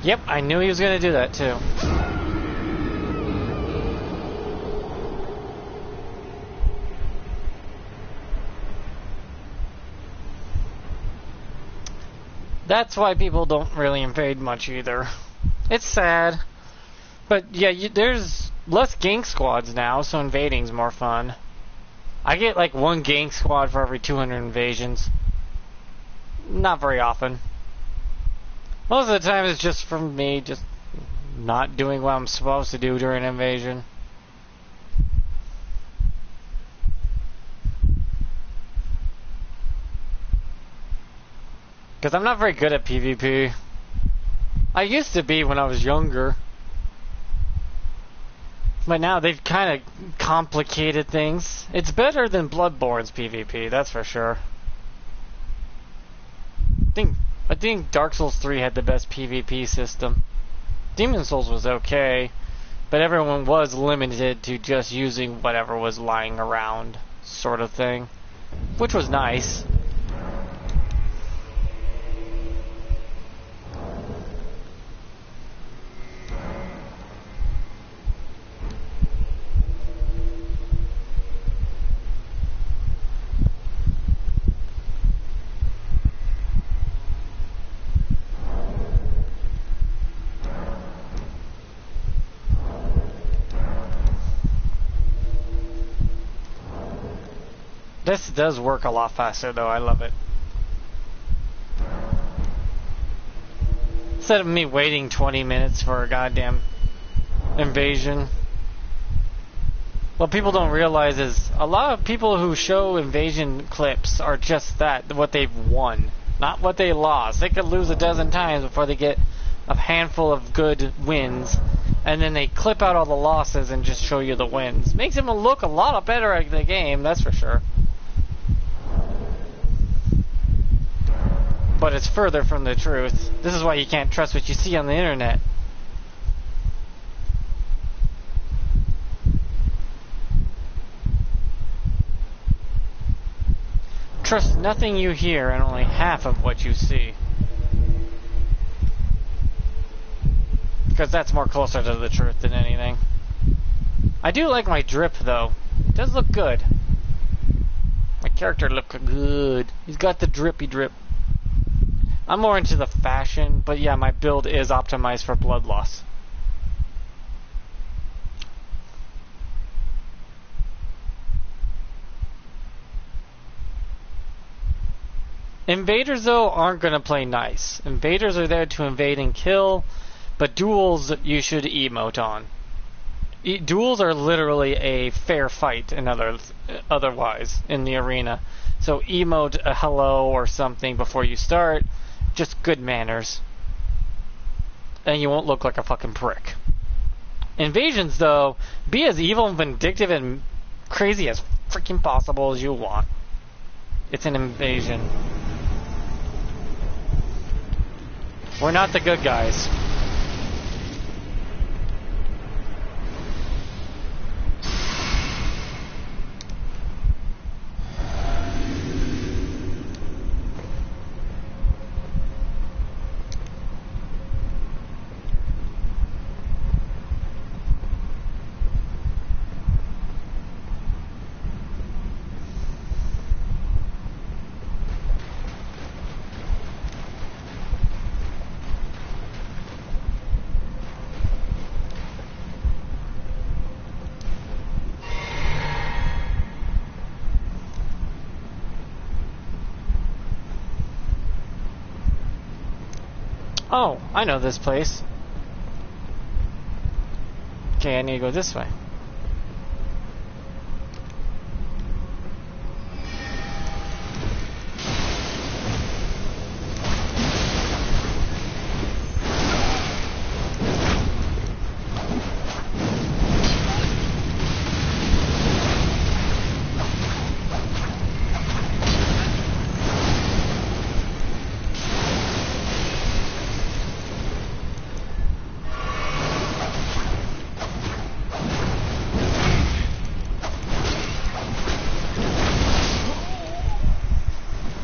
Yep, I knew he was going to do that too. That's why people don't really invade much either. It's sad. But yeah, there's less gank squads now, so invading's more fun. I get like one gank squad for every 200 invasions. Not very often. Most of the time it's just from me just not doing what I'm supposed to do during an invasion. Because I'm not very good at PvP. I used to be when I was younger. But now they've kind of complicated things. It's better than Bloodborne's PvP, that's for sure. I think Dark Souls 3 had the best PvP system. Demon Souls was okay, but everyone was limited to just using whatever was lying around, sort of thing. Which was nice. This does work a lot faster though, I love it. Instead of me waiting 20 minutes for a goddamn invasion. What people don't realize is a lot of people who show invasion clips are just that, what they've won, not what they lost. They could lose a dozen times before they get a handful of good wins, and then they clip out all the losses and just show you the wins. Makes them look a lot better at the game, that's for sure. But it's further from the truth. This is why you can't trust what you see on the internet. Trust nothing you hear and only half of what you see. Because that's more closer to the truth than anything. I do like my drip though. It does look good. My character look good. He's got the drippy drip. I'm more into the fashion, but yeah, my build is optimized for blood loss. Invaders, though, aren't going to play nice. Invaders are there to invade and kill, but duels you should emote on. Duels are literally a fair fight otherwise in the arena. So emote a hello or something before you start. Just good manners. And you won't look like a fucking prick. Invasions, though, be as evil and vindictive and crazy as freaking possible as you want. It's an invasion. We're not the good guys. Oh, I know this place. Okay, I need to go this way.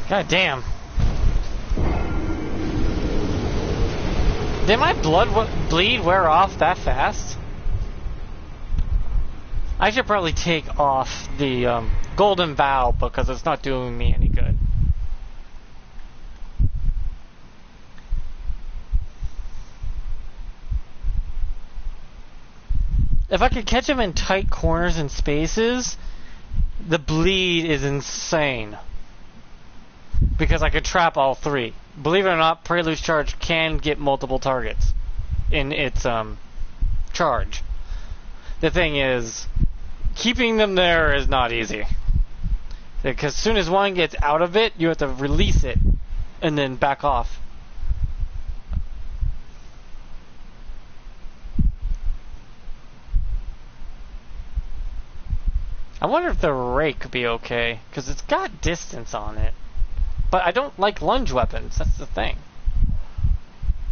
God damn. Did my bleed wear off that fast? I should probably take off the golden vow because it's not doing me any good. If I could catch him in tight corners and spaces, the bleed is insane. Because I could trap all three. Believe it or not, Prelude's charge can get multiple targets in its charge. The thing is, keeping them there is not easy. Because as soon as one gets out of it, you have to release it and then back off. I wonder if the rake could be okay, because it's got distance on it. But I don't like lunge weapons, that's the thing.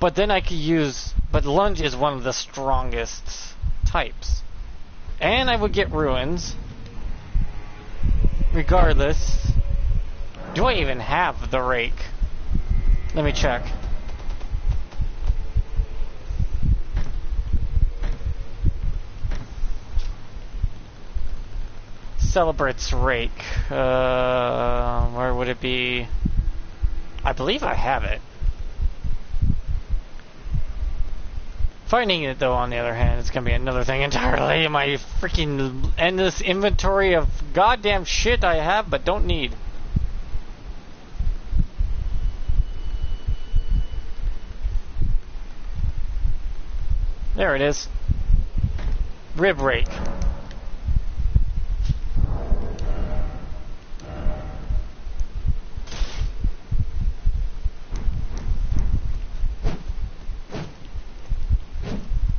But then I could use... But lunge is one of the strongest types. And I would get ruins. Regardless. Do I even have the rake? Let me check. Celebrates rake. Where would it be? I believe I have it. Finding it, though, on the other hand, it's gonna be another thing entirely. My freaking endless inventory of goddamn shit I have but don't need. There it is. Rib rake.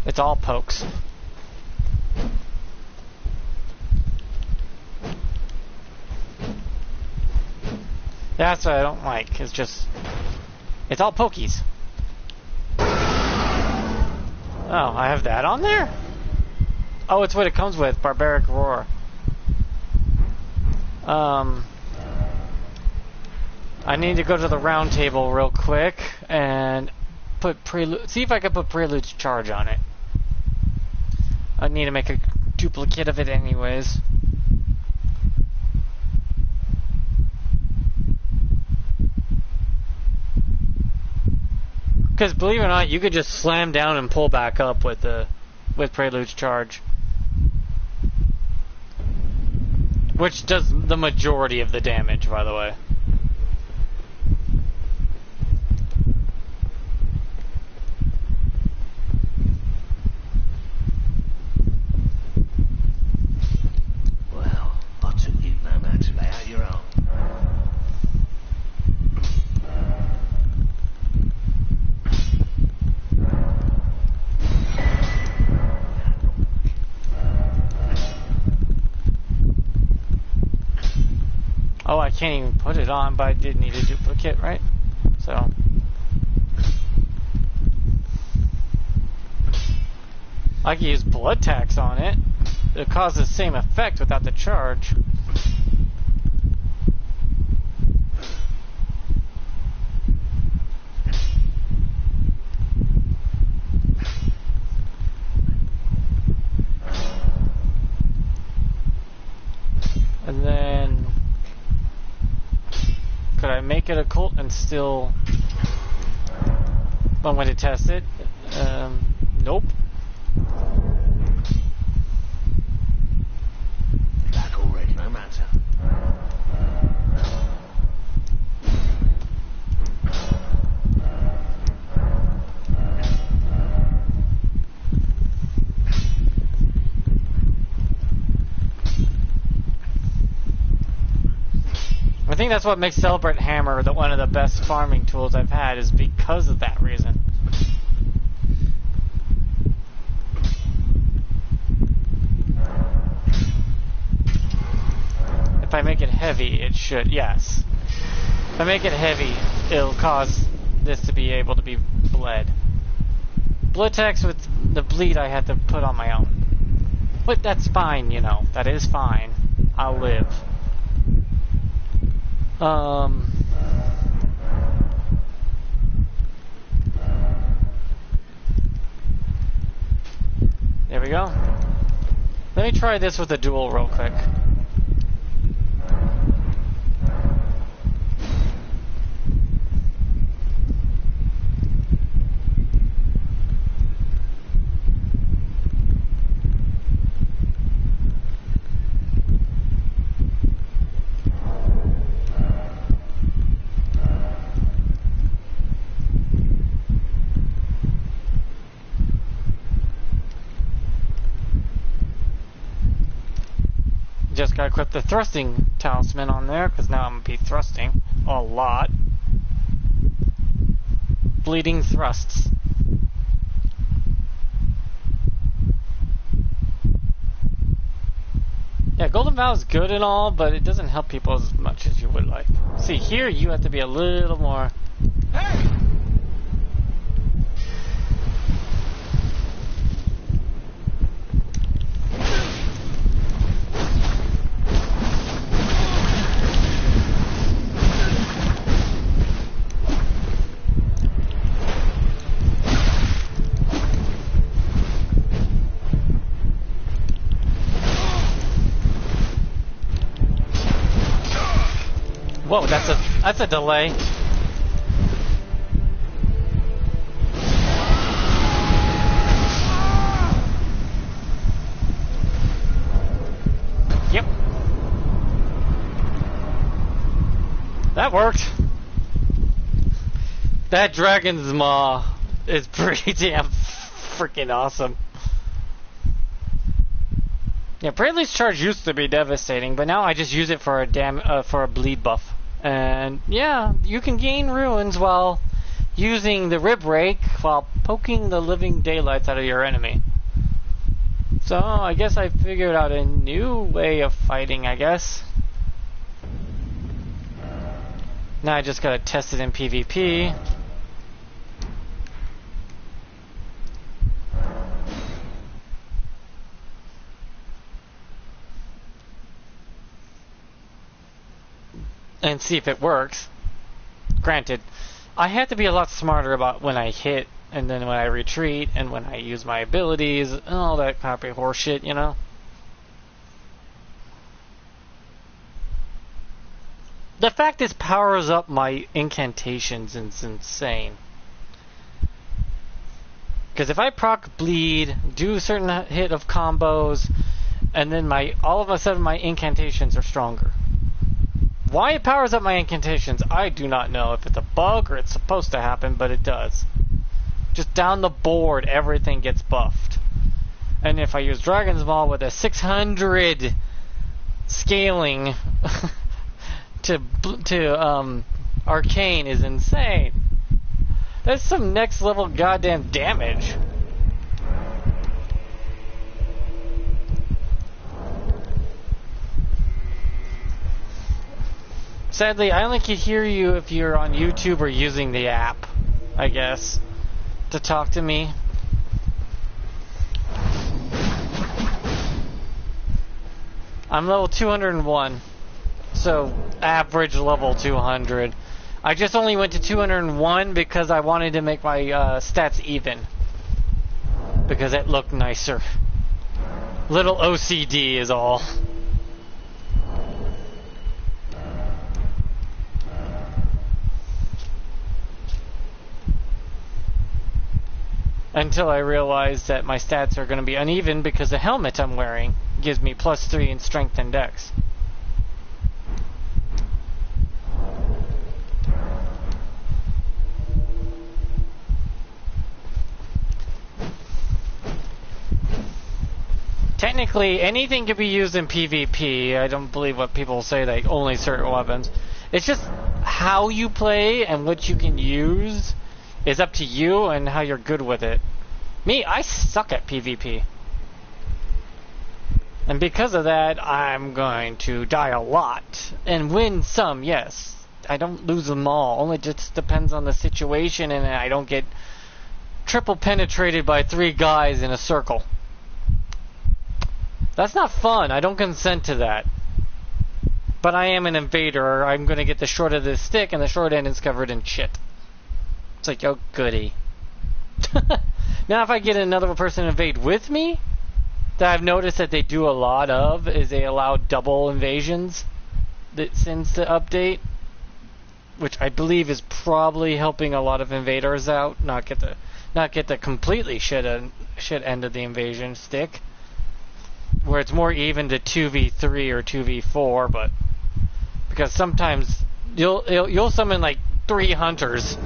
It's all pokes. That's what I don't like. It's just... It's all pokies. Oh, I have that on there? Oh, it's what it comes with. Barbaric Roar. I need to go to the round table real quick and put prelude. See if I can put Prelude's charge on it. I need to make a duplicate of it anyways. Because believe it or not, you could just slam down and pull back up with Prelude's charge, which does the majority of the damage, by the way. Oh, I can't even put it on, but I did need a duplicate, right? So... I can use blood tax on it. It'll cause the same effect without the charge. And then... Could I make it a cult and still... I'm going to test it. Nope.
Back already, no matter.
I think that's what makes Celebrate Hammer one of the best farming tools I've had, is because of that reason. If I make it heavy, it should, yes. If I make it heavy, it'll cause this to be able to be bled. Blood tax with the bleed I had to put on my own. But that's fine, you know. That is fine. I'll live. There we go. Let me try this with a duel real quick. Just gotta equip the thrusting talisman on there, because now I'm gonna be thrusting a lot. bleeding thrusts. Yeah, Golden Vow is good and all, but it doesn't help people as much as you would like. See, here you have to be a little more...
Hey!
Whoa, that's a delay. Yep. That worked. That dragon's maw is pretty damn freaking awesome. Yeah, Bradley's charge used to be devastating, but now I just use it for a bleed buff. And yeah, you can gain ruins while using the rib rake while poking the living daylights out of your enemy. So I guess I figured out a new way of fighting, I guess. Now I just gotta test it in PvP. And see if it works. Granted, I have to be a lot smarter about when I hit, and then when I retreat, and when I use my abilities, and all that crappy horseshit, you know? The fact this powers up my incantations is insane. Because if I proc bleed, do a certain hit of combos, and then all of a sudden my incantations are stronger. Why it powers up my incantations, I do not know if it's a bug or it's supposed to happen, but it does. Just down the board, everything gets buffed. And if I use Dragon's Maw with a 600 scaling to Arcane is insane. That's some next level goddamn damage. Sadly, I only can hear you if you're on YouTube or using the app, I guess, to talk to me. I'm level 201, so average level 200. I just only went to 201 because I wanted to make my stats even. Because it looked nicer. Little OCD is all. Until I realized that my stats are going to be uneven because the helmet I'm wearing gives me +3 in strength and dex. Technically, anything can be used in PvP. I don't believe what people say, like only certain weapons. It's just how you play and what you can use is up to you and how you're good with it. Me, I suck at PvP. And because of that, I'm going to die a lot. And win some, yes. I don't lose them all. Only just depends on the situation and I don't get triple penetrated by 3 guys in a circle. That's not fun. I don't consent to that. But I am an invader. I'm going to get the short of the stick and the short end is covered in shit. It's like, oh, goody. Now, if I get another person to invade with me, that I've noticed that they do a lot of, is they allow double invasions that since the update, which I believe is probably helping a lot of invaders out, not get the completely shit end of the invasion stick, where it's more even to 2v3 or 2v4, but because sometimes you'll summon like 3 hunters.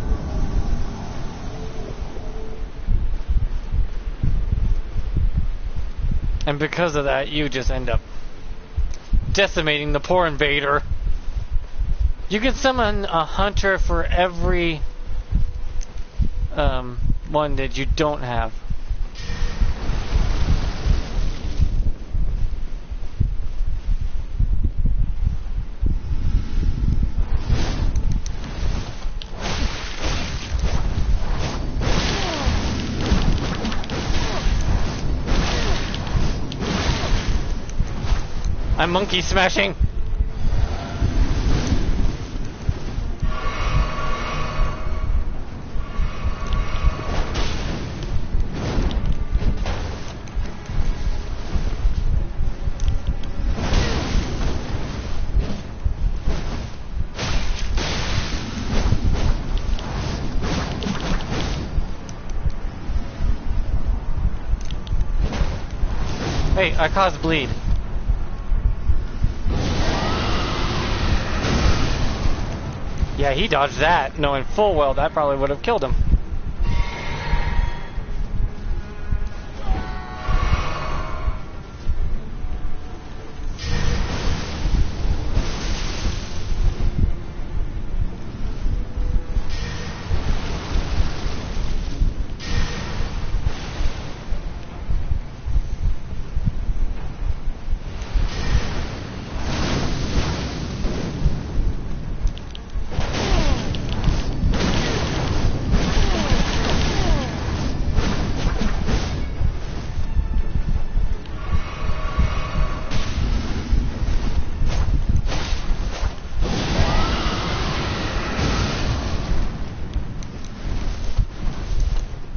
And because of that, you just end up decimating the poor invader. You can summon a hunter for every one that you don't have. I'm monkey smashing. Hey, I caused bleed. Yeah, he dodged that, knowing full well that probably would have killed him.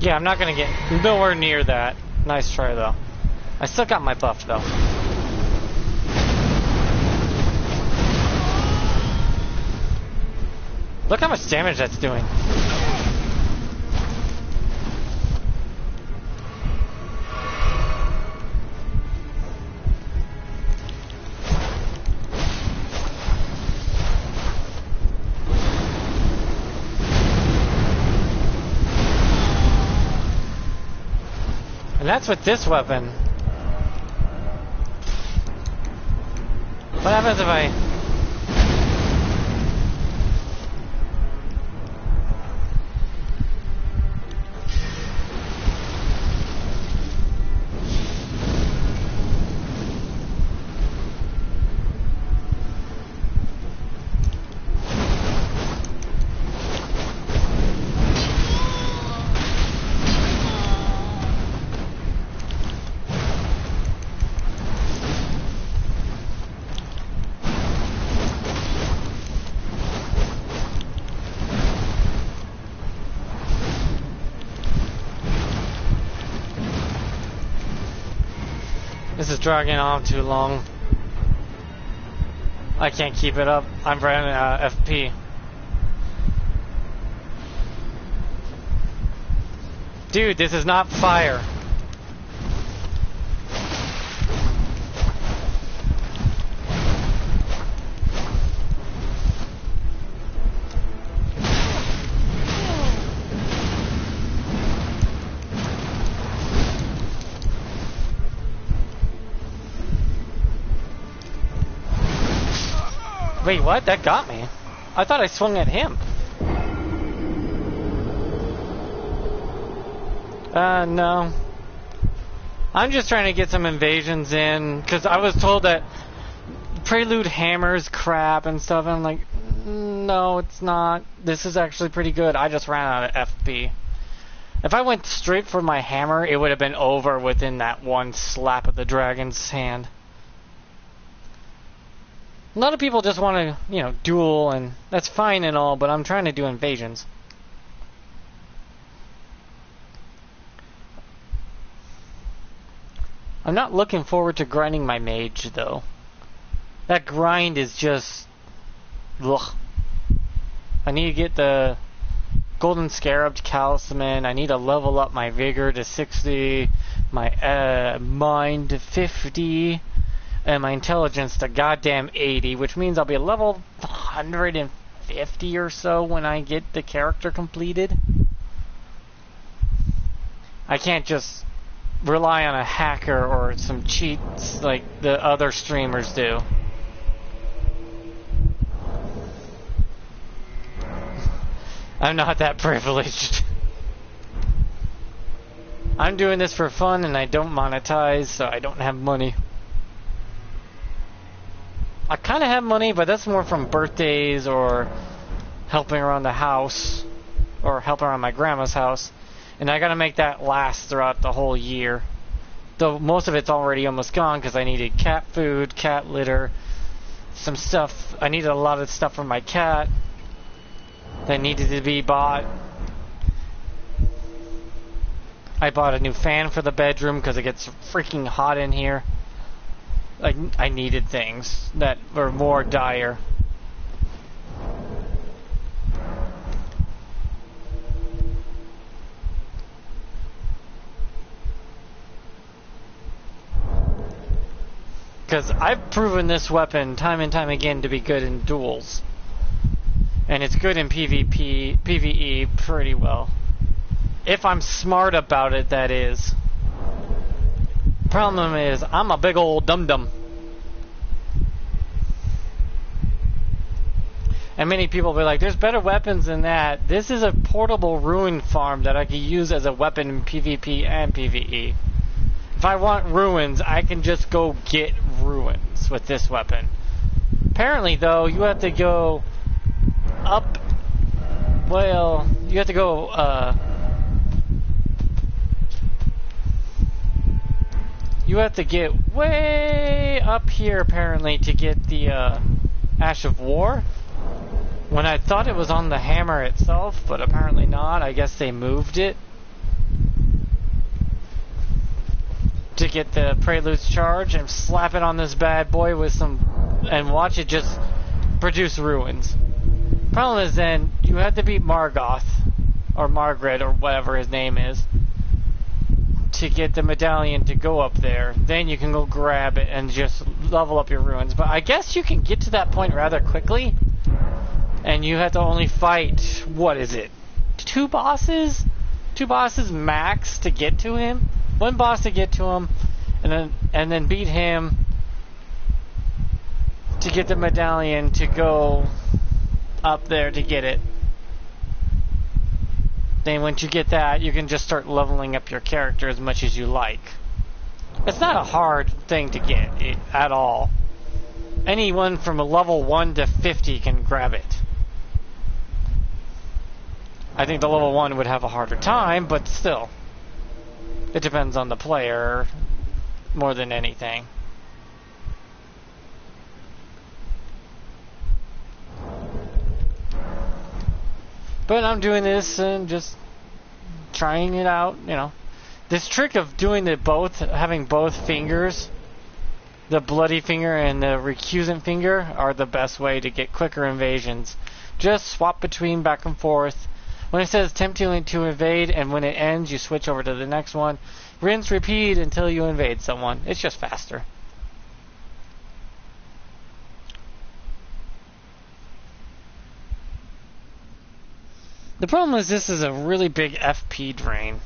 Yeah, I'm not gonna get nowhere near that. Nice try, though. I still got my buff, though. Look how much damage that's doing. And that's with this weapon. What happens if I... This is dragging on too long. I can't keep it up. I'm running out of FP. Dude, this is not fire. Wait, what? That got me. I thought I swung at him. No. I'm just trying to get some invasions in, because I was told that Prelude hammers crap and stuff, and I'm like, no, it's not. This is actually pretty good. I just ran out of FP. If I went straight for my hammer, it would have been over within that one slap of the dragon's hand. A lot of people just want to, you know, duel, and that's fine and all, but I'm trying to do invasions. I'm not looking forward to grinding my mage, though. That grind is just... ugh. I need to get the Golden Scarabed Talisman. I need to level up my Vigor to 60, my Mind to 50, and my Intelligence to goddamn 80, which means I'll be level 150 or so when I get the character completed. I can't just rely on a hacker or some cheats like the other streamers do. I'm not that privileged. I'm doing this for fun and I don't monetize, so I don't have money. I kind of have money, but that's more from birthdays or helping around the house or helping around my grandma's house. And I gotta make that last throughout the whole year. Though most of it's already almost gone because I needed cat food, cat litter, some stuff. I needed a lot of stuff for my cat that needed to be bought. I bought a new fan for the bedroom because it gets freaking hot in here. I needed things that were more dire. Because I've proven this weapon time and time again to be good in duels. And it's good in PvE pretty well. If I'm smart about it, that is. Problem is, I'm a big old dum-dum. And many people will be like, there's better weapons than that. This is a portable ruin farm that I can use as a weapon in PvP and PvE. If I want ruins, I can just go get ruins with this weapon. Apparently, though, you have to go up... Well, you have to go, you have to get way up here, apparently, to get the Ash of War. When I thought it was on the hammer itself, but apparently not. I guess they moved it to get the Prelude's charge and slap it on this bad boy with some... and watch it just produce ruins. Problem is then, you have to beat Margoth, or Margaret, or whatever his name is, to get the medallion to go up there. Then you can go grab it and just level up your ruins. But I guess you can get to that point rather quickly. And you have to only fight, what is it? 2 bosses? 2 bosses max to get to him? 1 boss to get to him, and then beat him to get the medallion to go up there to get it. Then once you get that, you can just start leveling up your character as much as you like. It's not a hard thing to get at all. Anyone from a level 1 to 50 can grab it. I think the level 1 would have a harder time, but still. It depends on the player more than anything. But I'm doing this and just trying it out, you know. This trick of doing the both, having both fingers, the bloody finger and the recusant finger, are the best way to get quicker invasions. Just swap between back and forth. When it says attempt to invade, and when it ends, you switch over to the next one. Rinse, repeat until you invade someone. It's just faster. The problem is this is a really big FP drain.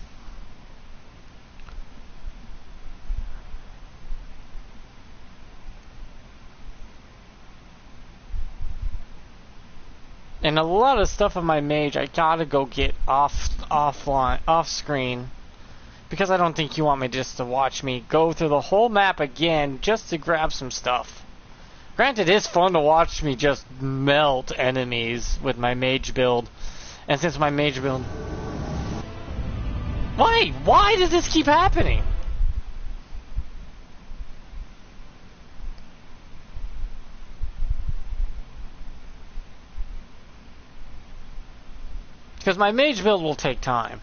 And a lot of stuff on my mage I gotta go get off screen, because I don't think you want me just to watch me go through the whole map again just to grab some stuff. Granted, it's fun to watch me just melt enemies with my mage build. And since my mage build... Why does this keep happening? Because my mage build will take time.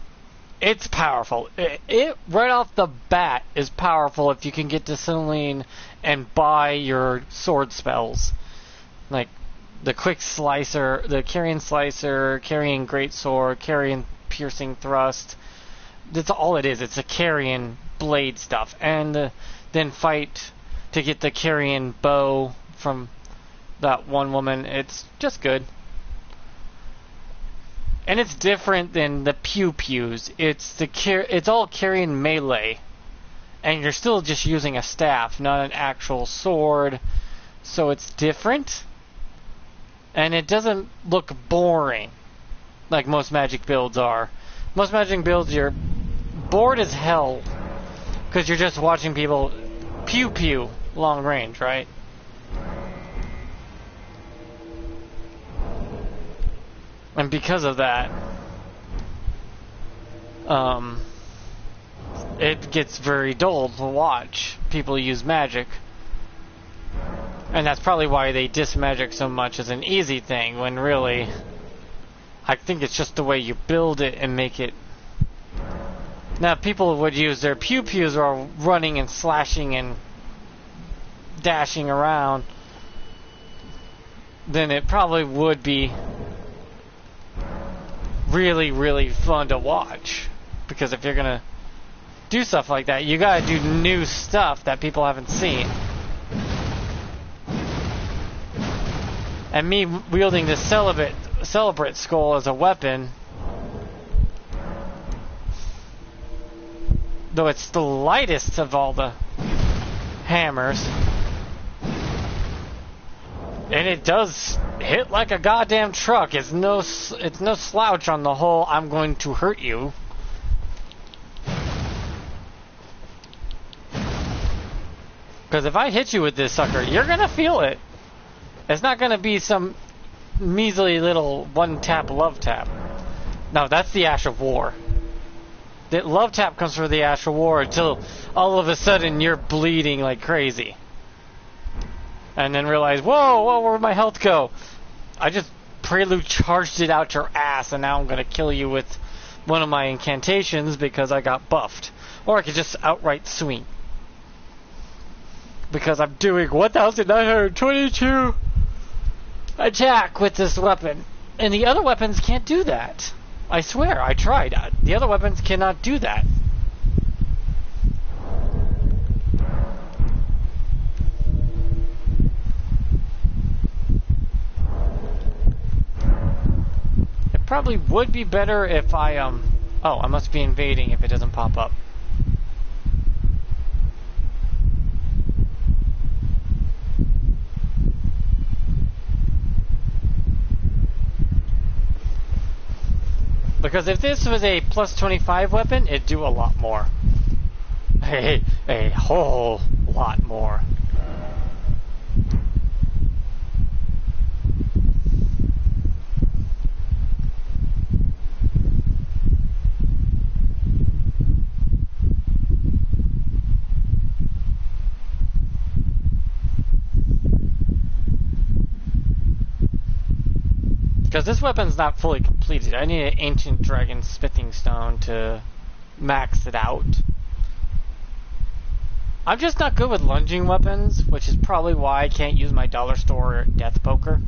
It's powerful. It right off the bat is powerful if you can get to Celine and buy your sword spells. Like the quick slicer, the carrying slicer, carrying greatsword, carrying piercing thrust. That's all it is. It's a carrying blade stuff. And then fight to get the carrying bow from that one woman. It's just good. And it's different than the pew-pews. It's all carrying melee. And you're still just using a staff, not an actual sword. So it's different. And it doesn't look boring like most magic builds are. Most magic builds, you're bored as hell because you're just watching people pew pew long range, right? And because of that, it gets very dull to watch people use magic. And that's probably why they diss magic so much as an easy thing, when really, I think it's just the way you build it and make it. Now, people would use their pew-pews or running and slashing and dashing around, then it probably would be really, really fun to watch. Because if you're gonna do stuff like that, you gotta do new stuff that people haven't seen. And me wielding this celebrate skull as a weapon, though it's the lightest of all the hammers, and it does hit like a goddamn truck. It's no slouch on the whole I'm going to hurt you. Because if I hit you with this sucker, you're gonna feel it. It's not gonna be some measly little one-tap love tap. No, that's the Ash of War. The love tap comes from the Ash of War until all of a sudden you're bleeding like crazy. And then realize, whoa, where'd my health go? I just prelude charged it out your ass, and now I'm gonna kill you with one of my incantations because I got buffed. Or I could just outright swing. Because I'm doing 1,922 attack with this weapon. And the other weapons can't do that. I swear, I tried. The other weapons cannot do that. It probably would be better if I, oh, I must be invading if it doesn't pop up. Because if this was a plus 25 weapon, it'd do a lot more. A whole lot more. Because this weapon's not fully completed. I need an ancient dragon smithing stone to max it out. I'm just not good with lunging weapons, which is probably why I can't use my dollar store death poker.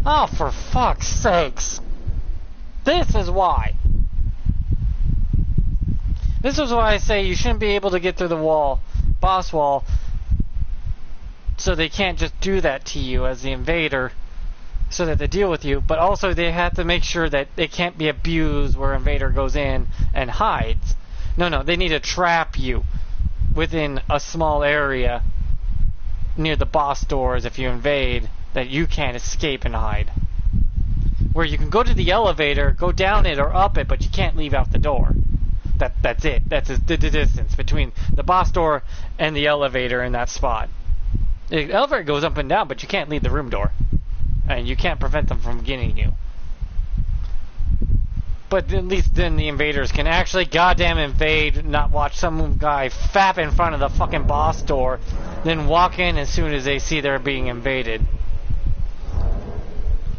Oh, for fuck's sakes. This is why. This is why I say you shouldn't be able to get through the wall, boss wall, so they can't just do that to you as the invader, so that they deal with you, but also they have to make sure that they can't be abused where invader goes in and hides. No, they need to trap you within a small area near the boss doors if you invade, that you can't escape and hide. Where you can go to the elevator, go down it or up it, but you can't leave out the door. That's it. That's the distance between the boss door and the elevator in that spot. The elevator goes up and down, but you can't leave the room door. And you can't prevent them from getting you. But at least then the invaders can actually goddamn invade, not watch some guy fap in front of the fucking boss door, then walk in as soon as they see they're being invaded.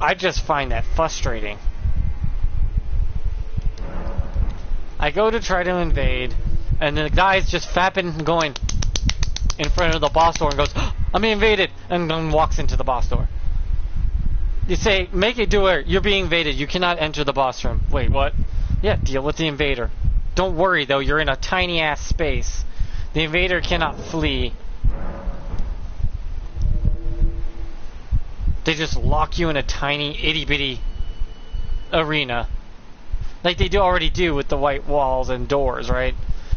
I just find that frustrating. I go to try to invade, and the guy's just fapping, going in front of the boss door and goes, oh, I'm being invaded, and then walks into the boss door. You say, make it do it, you're being invaded, you cannot enter the boss room. Wait, what? Yeah, deal with the invader. Don't worry though, you're in a tiny ass space. The invader cannot flee. They just lock you in a tiny itty bitty arena Like they do already do with the white walls and doors, right?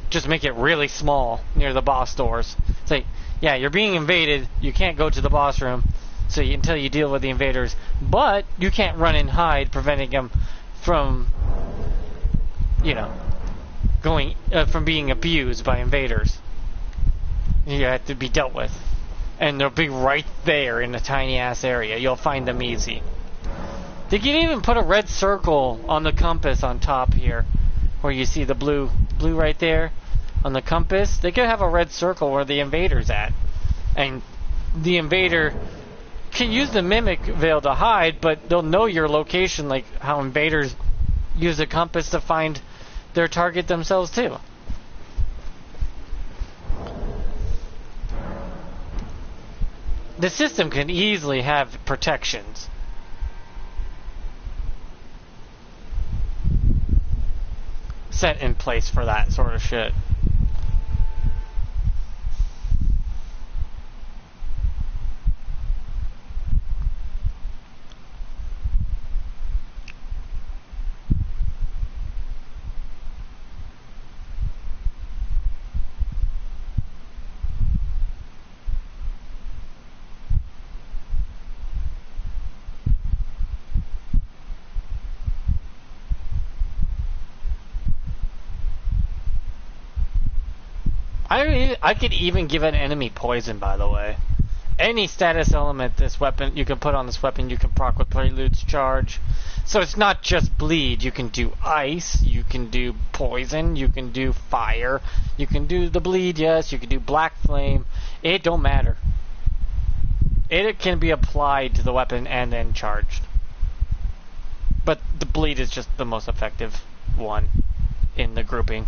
Just make it really small near the boss doors. It's like, yeah, you're being invaded. You can't go to the boss room until you deal with the invaders. But you can't run and hide, preventing them from, you know, going from being abused by invaders. You have to be dealt with. And they'll be right there in a tiny ass area. You'll find them easy. They can even put a red circle on the compass on top here, where you see the blue right there on the compass. They could have a red circle where the invader's at, and the invader can use the mimic veil to hide, but they'll know your location, like how invaders use a compass to find their target themselves too. The system can easily have protections. Set in place for that sort of shit. I could even give an enemy poison, by the way. Any status element this weapon you can put on this weapon, you can proc with Prelude's charge. So it's not just bleed. You can do ice, you can do poison, you can do fire, you can do the bleed, yes, you can do black flame. It don't matter. It can be applied to the weapon and then charged. But the bleed is just the most effective one in the grouping.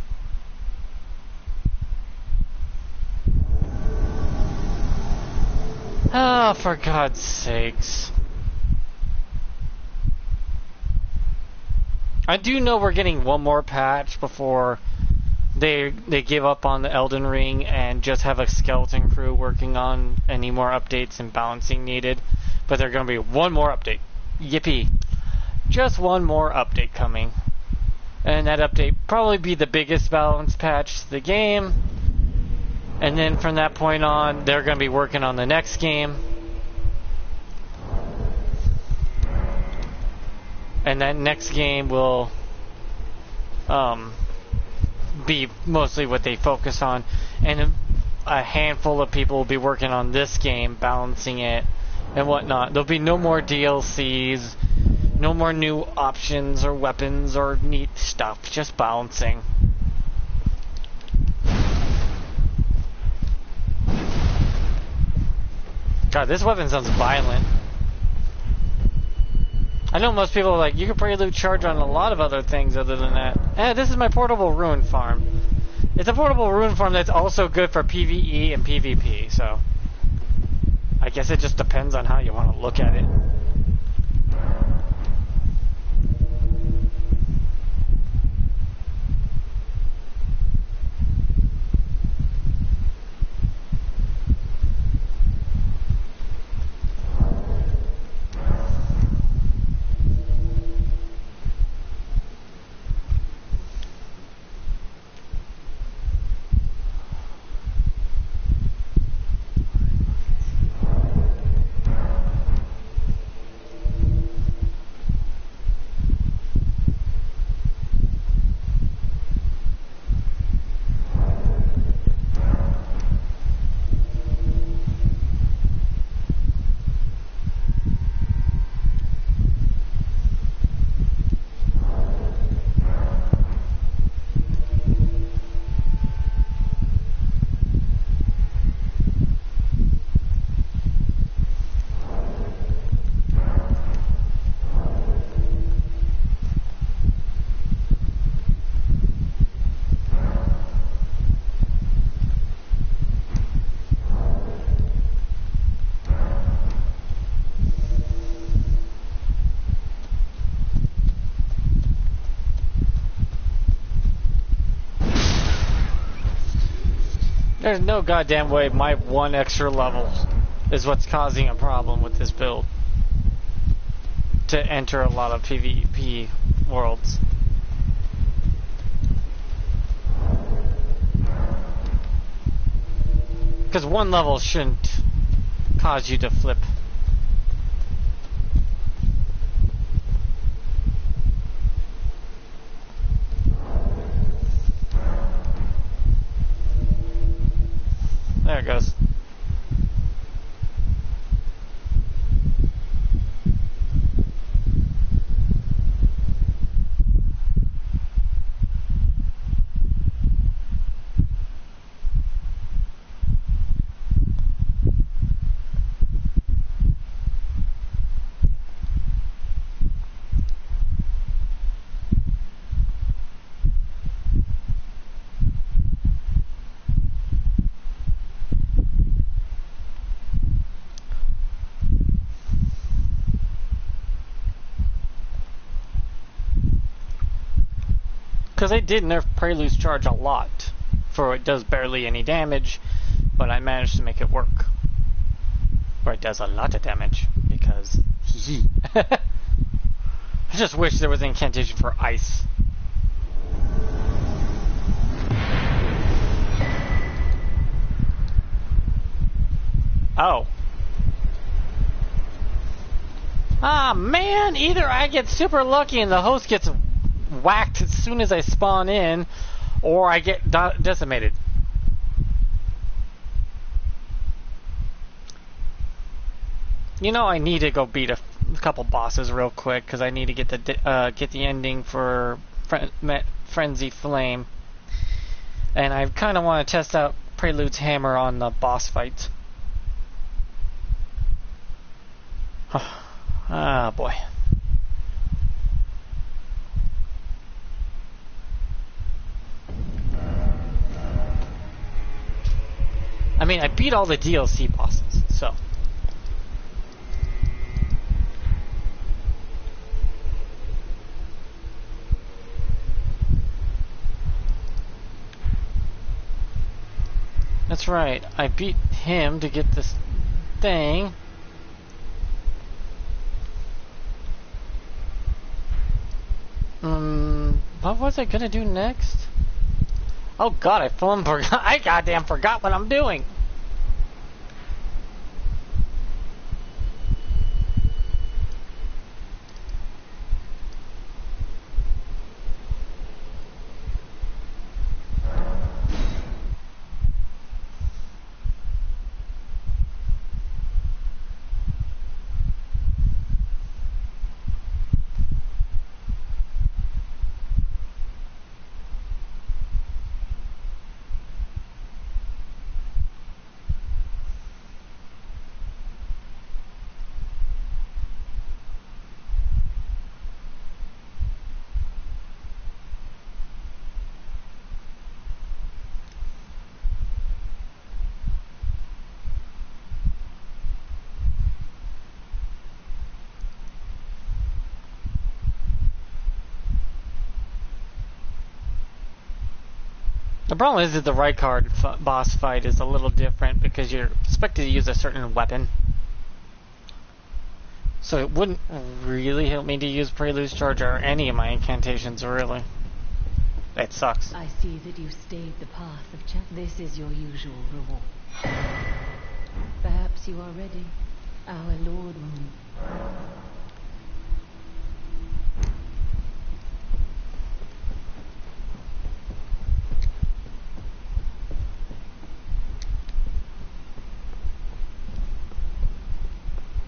Oh, for God's sakes. I do know we're getting one more patch before they give up on the Elden Ring and just have a skeleton crew working on any more updates and balancing needed. But there's going to be one more update. Yippee. Just one more update coming. And that update probably be the biggest balance patch to the game. And then from that point on, they're going to be working on the next game. And that next game will be mostly what they focus on. And a handful of people will be working on this game, balancing it and whatnot. There'll be no more DLCs, no more new options or weapons or neat stuff, just balancing. God, this weapon sounds violent. I know most people are like, you can prelude charge on a lot of other things other than that. This is my portable ruin farm. It's a portable ruin farm that's also good for PvE and PvP, so I guess it just depends on how you want to look at it. There's no goddamn way my one extra level is what's causing a problem with this build to enter a lot of PvP worlds. Because one level shouldn't cause you to flip. There it goes. Because I did nerf Prelude's Charge a lot, for it does barely any damage, but I managed to make it work. Or it does a lot of damage, because I just wish there was an incantation for ice. Oh. Ah, man! Either I get super lucky and the host gets whacked as soon as I spawn in, or I get decimated. You know, I need to go beat a couple bosses real quick because I need to get the ending for Frenzy Flame, and I kind of want to test out Prelude's hammer on the boss fight. Ah, boy. I mean, I beat all the DLC bosses, so. That's right, I beat him to get this thing. What was I gonna do next? Oh god, I goddamn forgot what I'm doing. The problem is that the right card boss fight is a little different because you're expected to use a certain weapon. So it wouldn't really help me to use Prelude's Charge or any of my incantations, really. It sucks.
I see that you stayed the path of chance. This is your usual reward. Perhaps you are ready, our Lord Moon.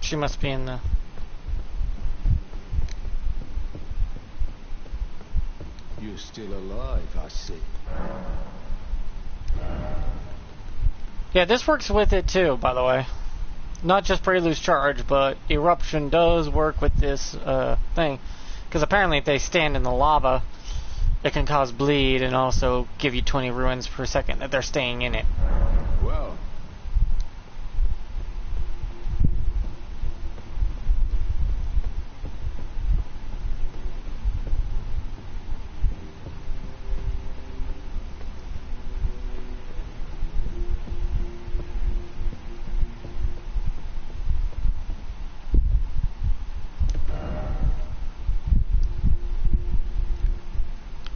She must be in the...
You're still alive, I see.
Yeah, this works with it too, by the way. Not just Prelude's Charge, but Eruption does work with this thing. Because apparently if they stand in the lava, it can cause bleed and also give you 20 ruins per second that they're staying in it.
Well,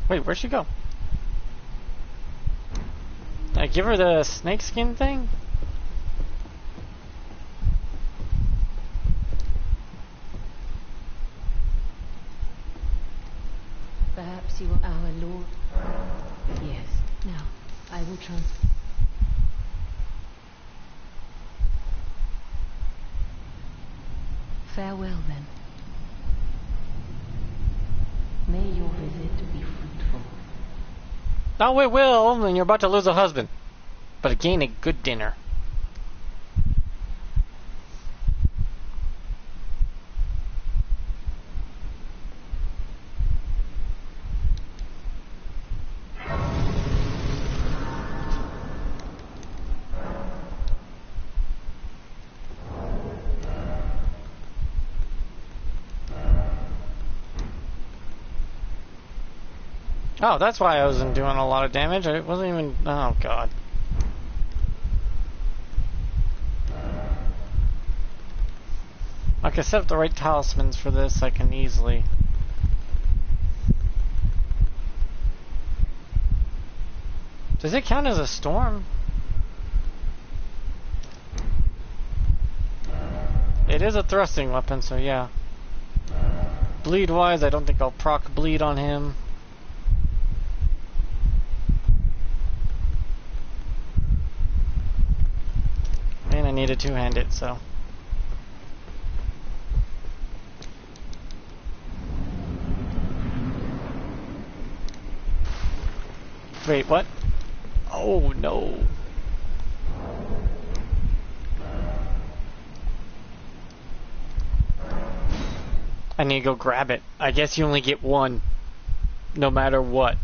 Wait, where'd she go? Did I give her the snakeskin thing?
Perhaps you are our Lord. Yes. Now, I will trust. Farewell, then. May your visit be fruitful.
Oh, it will, and you're about to lose a husband. But again, a good dinner. Oh, that's why I wasn't doing a lot of damage. I wasn't even... Oh, God. Like I set up the right talismans for this, I can easily... Does it count as a storm? It is a thrusting weapon, so yeah. Bleed-wise, I don't think I'll proc bleed on him. And I need to two-hand it, so... Wait, what? Oh, no. I need to go grab it. I guess you only get one. No matter what.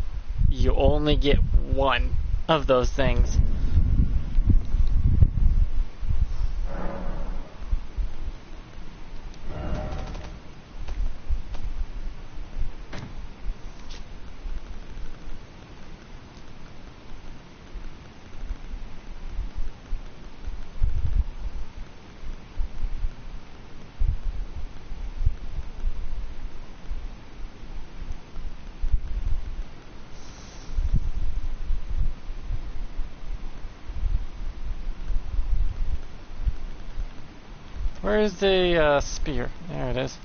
You only get one of those things. Where is the spear? There it is.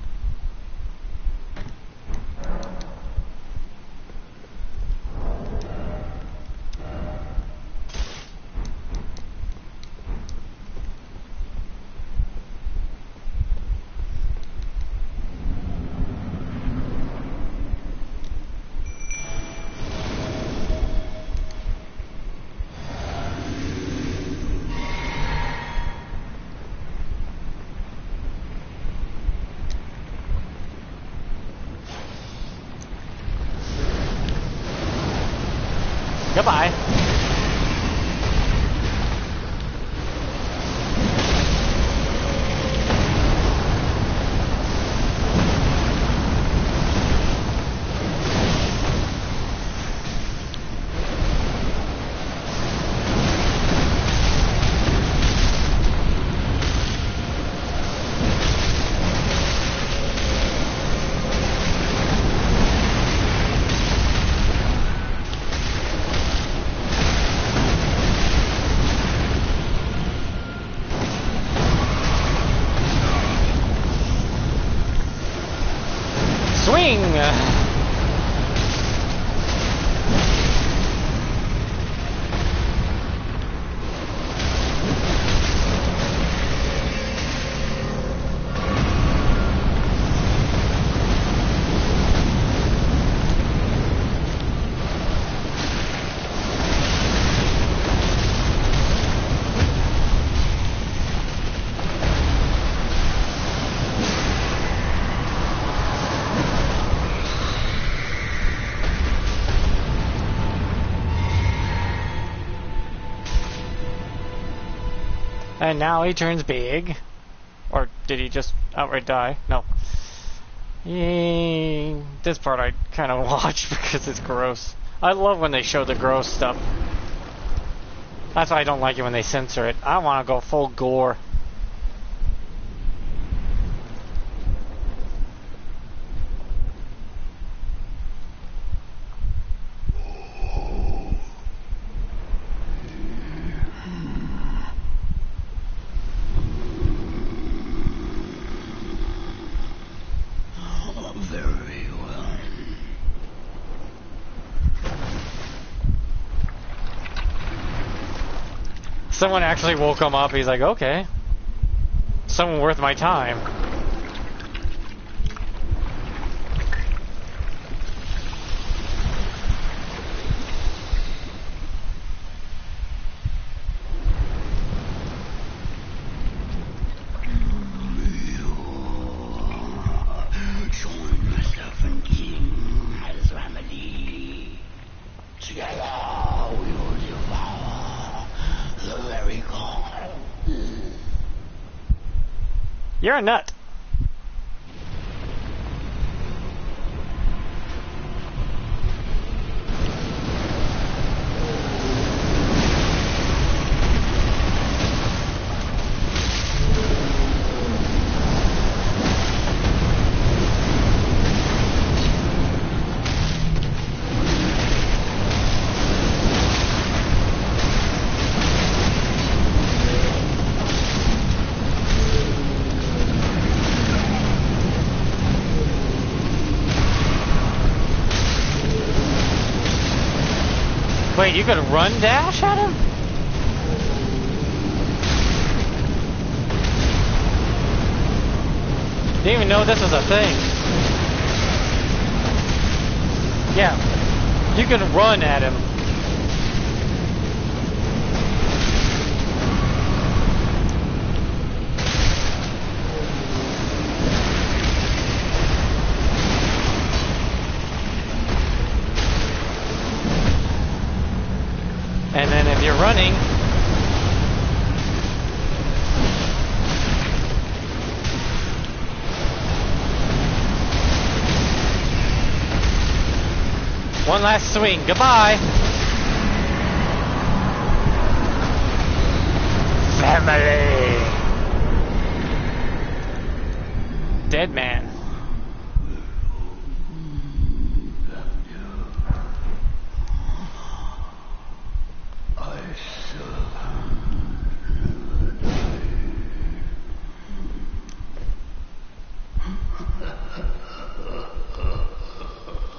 Goodbye. Swing! And now he turns big. Or did he just outright die? No. This part I kind of watched because it's gross. I love when they show the gross stuff. That's why I don't like it when they censor it. I want to go full gore. Someone actually woke him up. He's like, okay. Someone worth my time. You're a nut. Wait, you could run dash at him? Didn't even know this was a thing. Yeah, you can run at him. And then if you're running, one last swing, goodbye. Family. Dead man.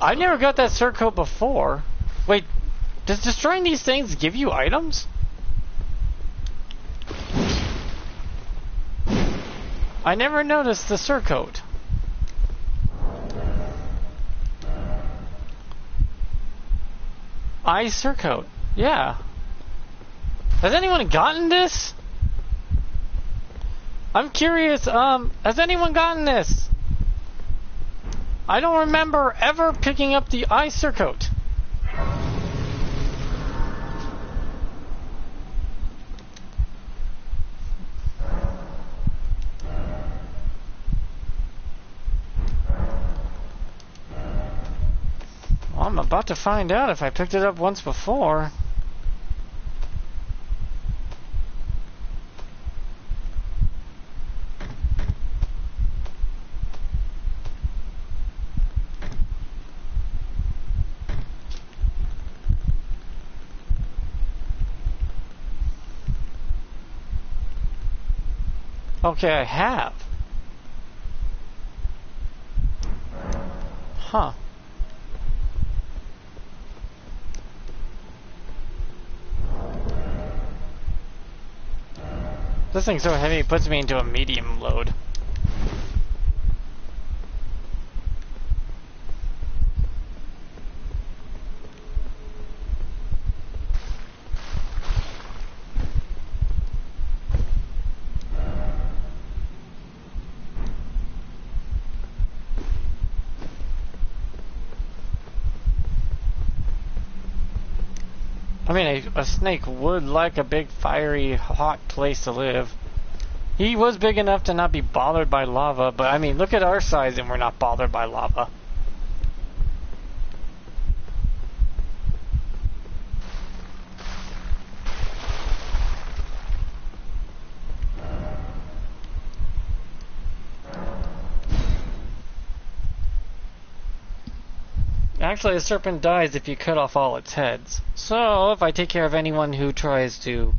I never got that surcoat before. Wait, does destroying these things give you items? I never noticed the surcoat. Surcoat. Yeah. Has anyone gotten this? I'm curious, has anyone gotten this? I don't remember ever picking up the surcoat. Well, I'm about to find out if I picked it up once before. Okay, I have. Huh. This thing's so heavy it puts me into a medium load. I mean, a snake would like a big, fiery, hot place to live. He was big enough to not be bothered by lava, but I mean, look at our size and we're not bothered by lava. Actually, a serpent dies if you cut off all its heads. So, if I take care of anyone who tries to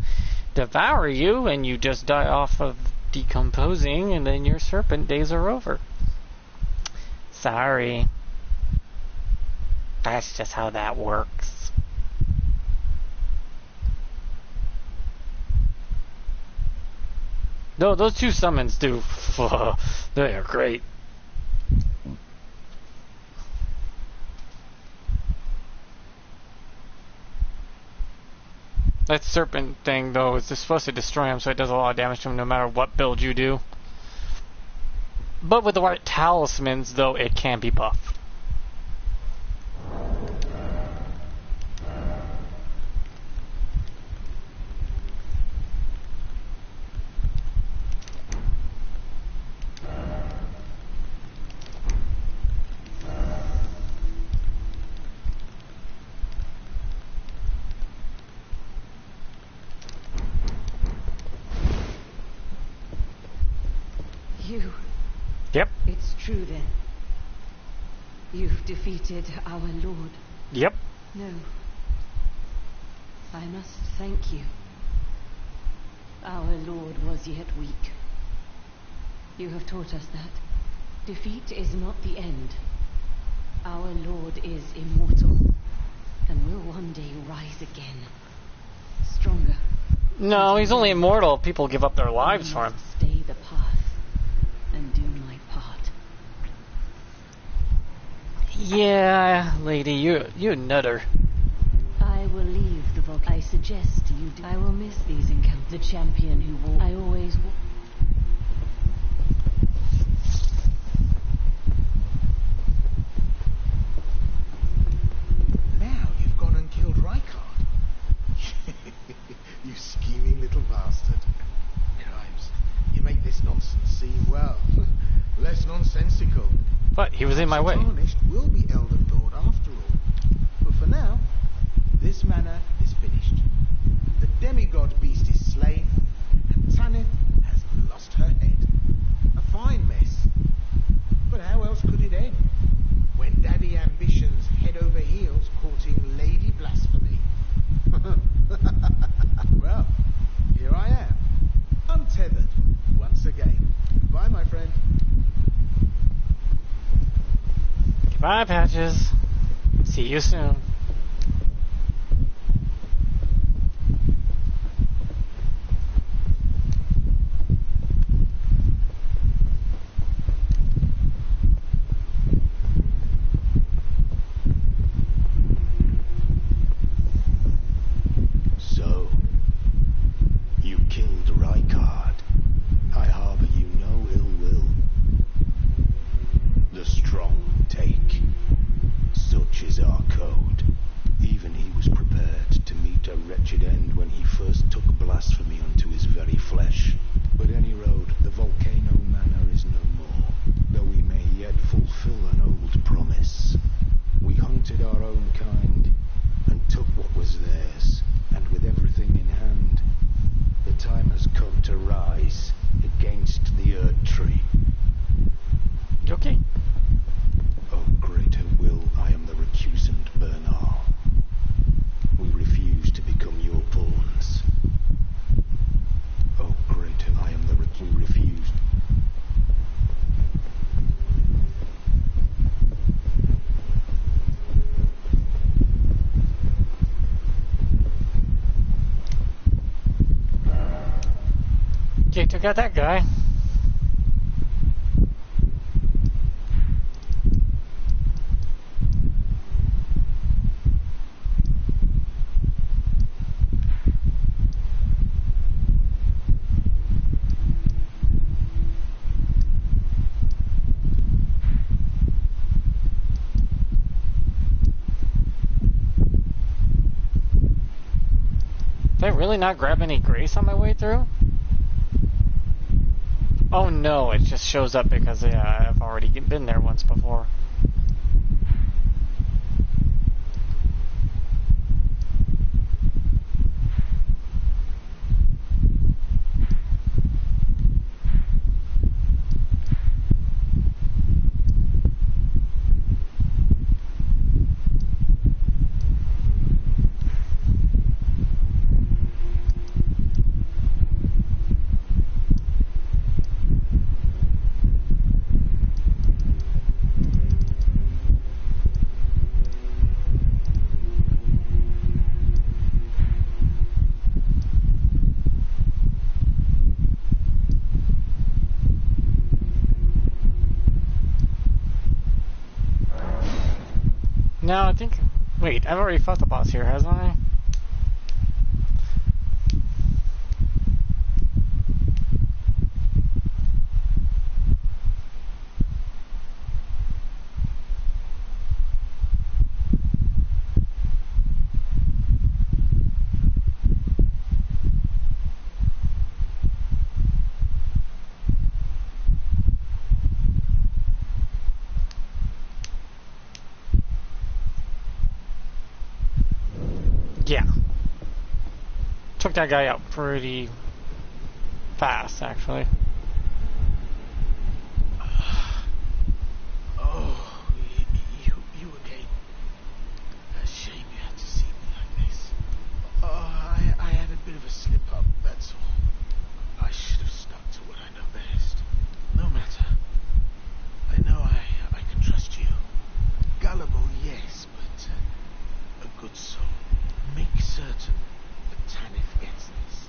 devour you, and you just die off of decomposing, and then your serpent days are over. Sorry. That's just how that works. No, those two summons do. They are great. That serpent thing, though, is supposed to destroy him, so it does a lot of damage to him no matter what build you do. But with the right talismans, though, it can be buffed.
You.
Yep.
It's true then. You've defeated our Lord.
Yep.
No. I must thank you. Our Lord was yet weak. You have taught us that. Defeat is not the end. Our Lord is immortal, and will one day rise again. Stronger.
No, he's only immortal if people give up their lives for him.
Stay the path and do my part.
Yeah, lady, you nutter.
I will leave the Volk. I suggest you do. I will miss these encounters. The champion who walked. I always walk.
Now you've gone and killed Rykard. You scheming little bastard. Crimes. You make this nonsense seem, well, less nonsensical.
But he was in my way.
Tarnished will be Elden Lord after all. But for now, this manor is finished. The demigod beast is slain, and Tanith has lost her head. A fine mess. But how else could it end? When Daddy Ambition's head over heels courting Lady Blasphemy. Well, here I am, untethered, once again. Goodbye, my friend.
Goodbye, Patches. See you soon.
So, you killed Rykard. I harbor you no ill will. The strong take. Such is our code. Even he was prepared to meet a wretched end when he first took blasphemy unto his very flesh. But any road, the volcano manor is no more, though we may yet fulfill an old promise. We hunted our own kind, and took what was theirs, and with everything in hand, the time has come to rise against the Erd Tree.
You okay?
O greater will, I am the recusant Bernal. We refuse to become your pawns. O greater, I am the we refuse.
Okay, took out that guy. Did I really not grab any grace on my way through? Oh no, it just shows up because, yeah, I've already been there once before. No, I think... Wait, I've already fought the boss here, hasn't I? Yeah. Took that guy out pretty fast, actually.
Oh, you again. A shame you had to see me like this. Oh, I had a bit of a slip up, that's all. I should have stuck to what I know best. No matter. I know I can trust you. Gullible, yes, but a good soul. Make certain that Tanith gets this.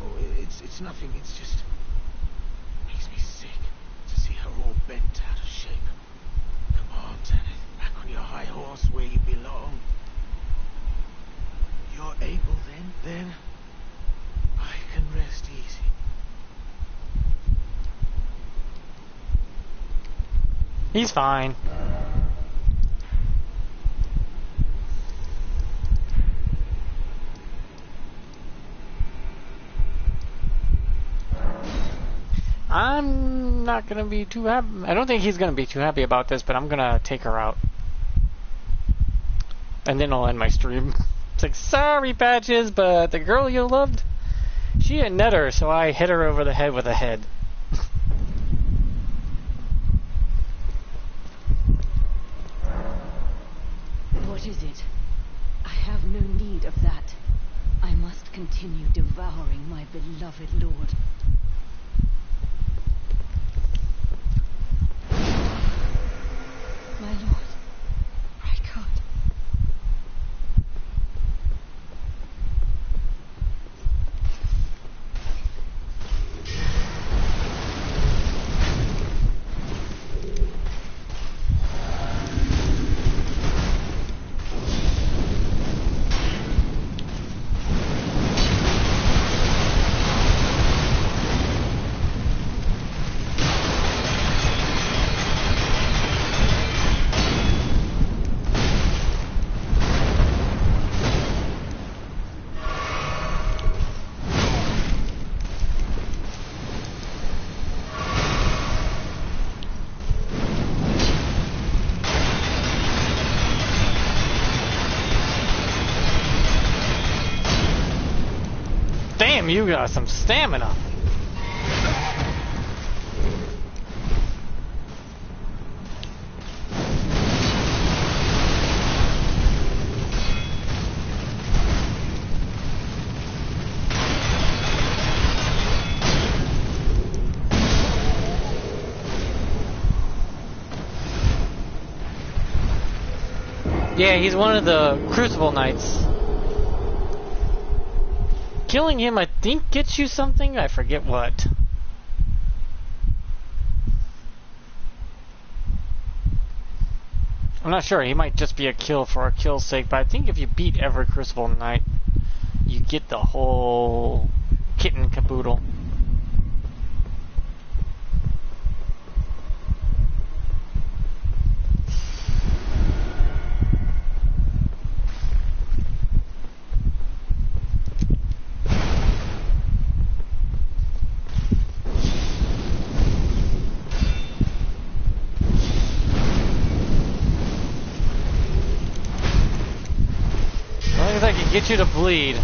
Oh, it's nothing, it's just... makes me sick to see her all bent out of shape. Come on, Tanith, back on your high horse where you belong. You're able then? Then I can rest easy.
He's fine. I'm not gonna be too happy. I don't think he's gonna be too happy about this, but I'm gonna take her out. And then I'll end my stream. It's like, sorry, Patches, but the girl you loved, she a netter, so I hit her over the head with a head.
What is it? I have no need of that. I must continue devouring my beloved lord. My lord, Rykard.
Damn, you got some stamina. Yeah, he's one of the Crucible Knights. Killing him, I think, gets you something? I forget what. I'm not sure. He might just be a kill for a kill's sake, but I think if you beat every Crucible Knight, you get the whole kit and caboodle. I can get you to bleed.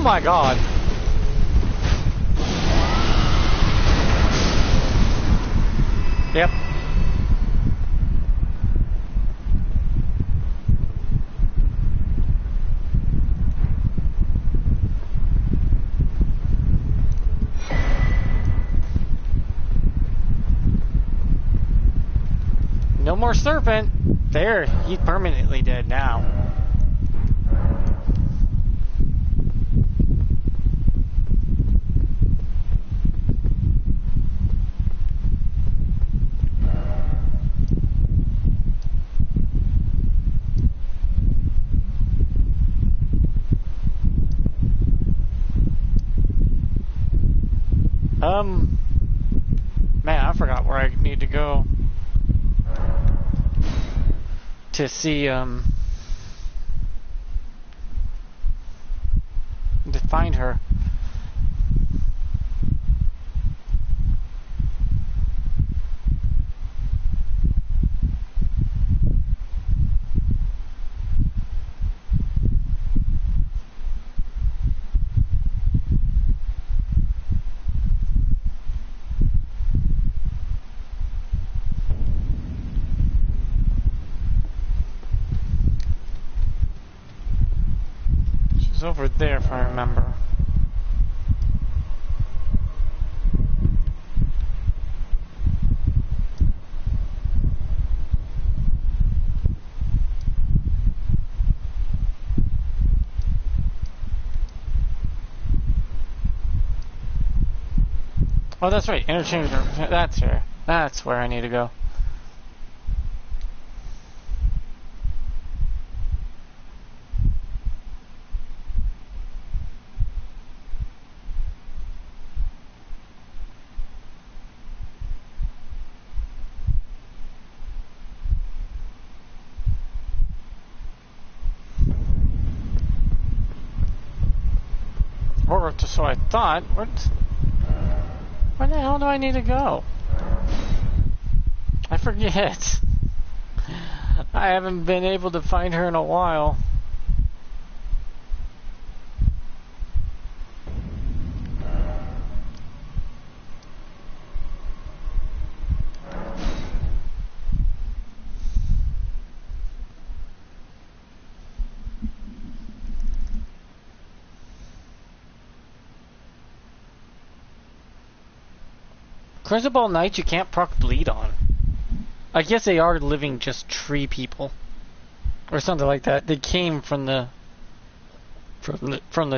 my god. Yep. No more serpent. There, he's permanently dead now. Man, I forgot where I need to go to see, to find her. She's over there, if I remember. Oh, that's right. Interchange. That's her. That's where I need to go. Or so I thought. Where the hell do I need to go? I forget. I haven't been able to find her in a while. Crucible Knights you can't proc bleed on. I guess they are living just tree people. Or something like that. They came from the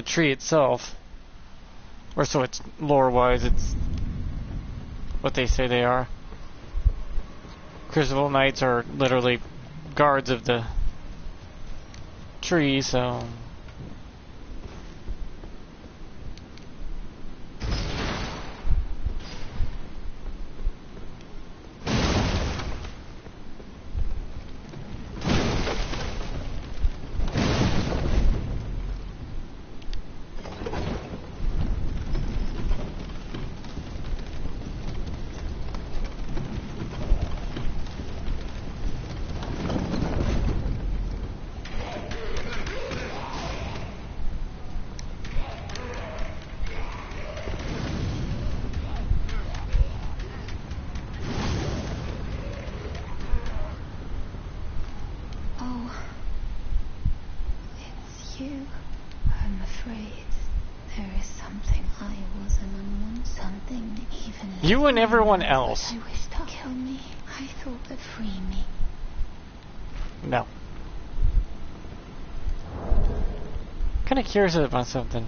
tree itself. Or so it's lore wise, it's what they say they are. Crucible Knights are literally guards of the tree, so you and everyone else.
I wish to kill me. I thought to free me.
No. Kinda curious about something.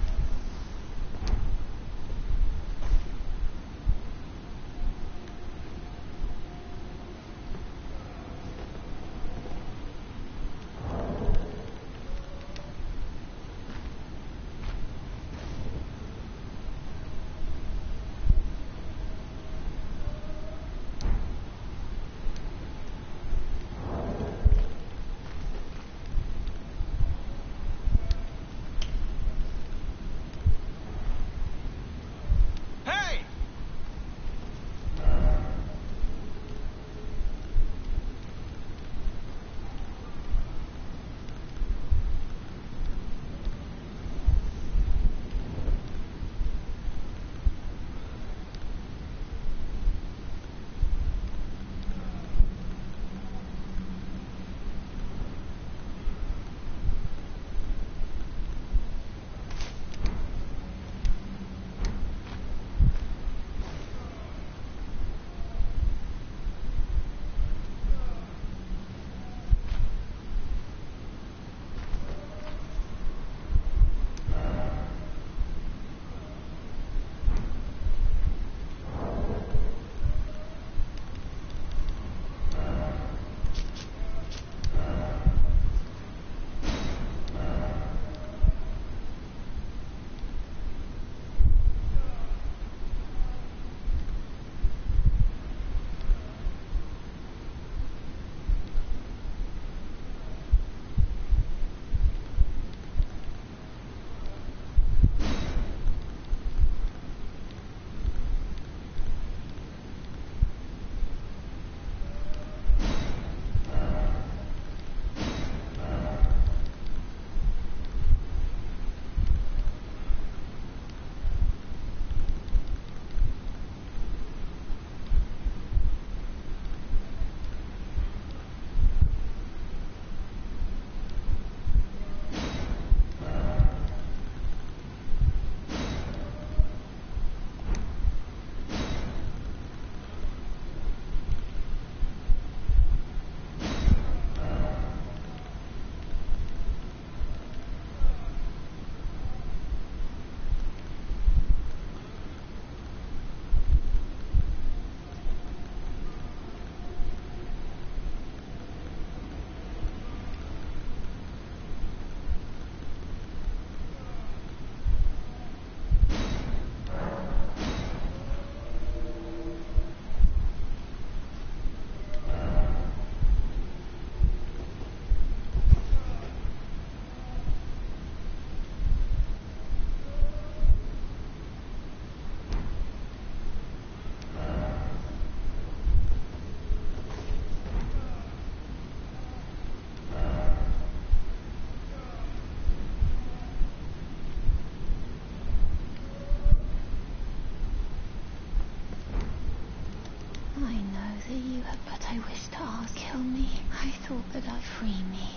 that you have, but I wish to ask. Kill me. I thought that I'd free me.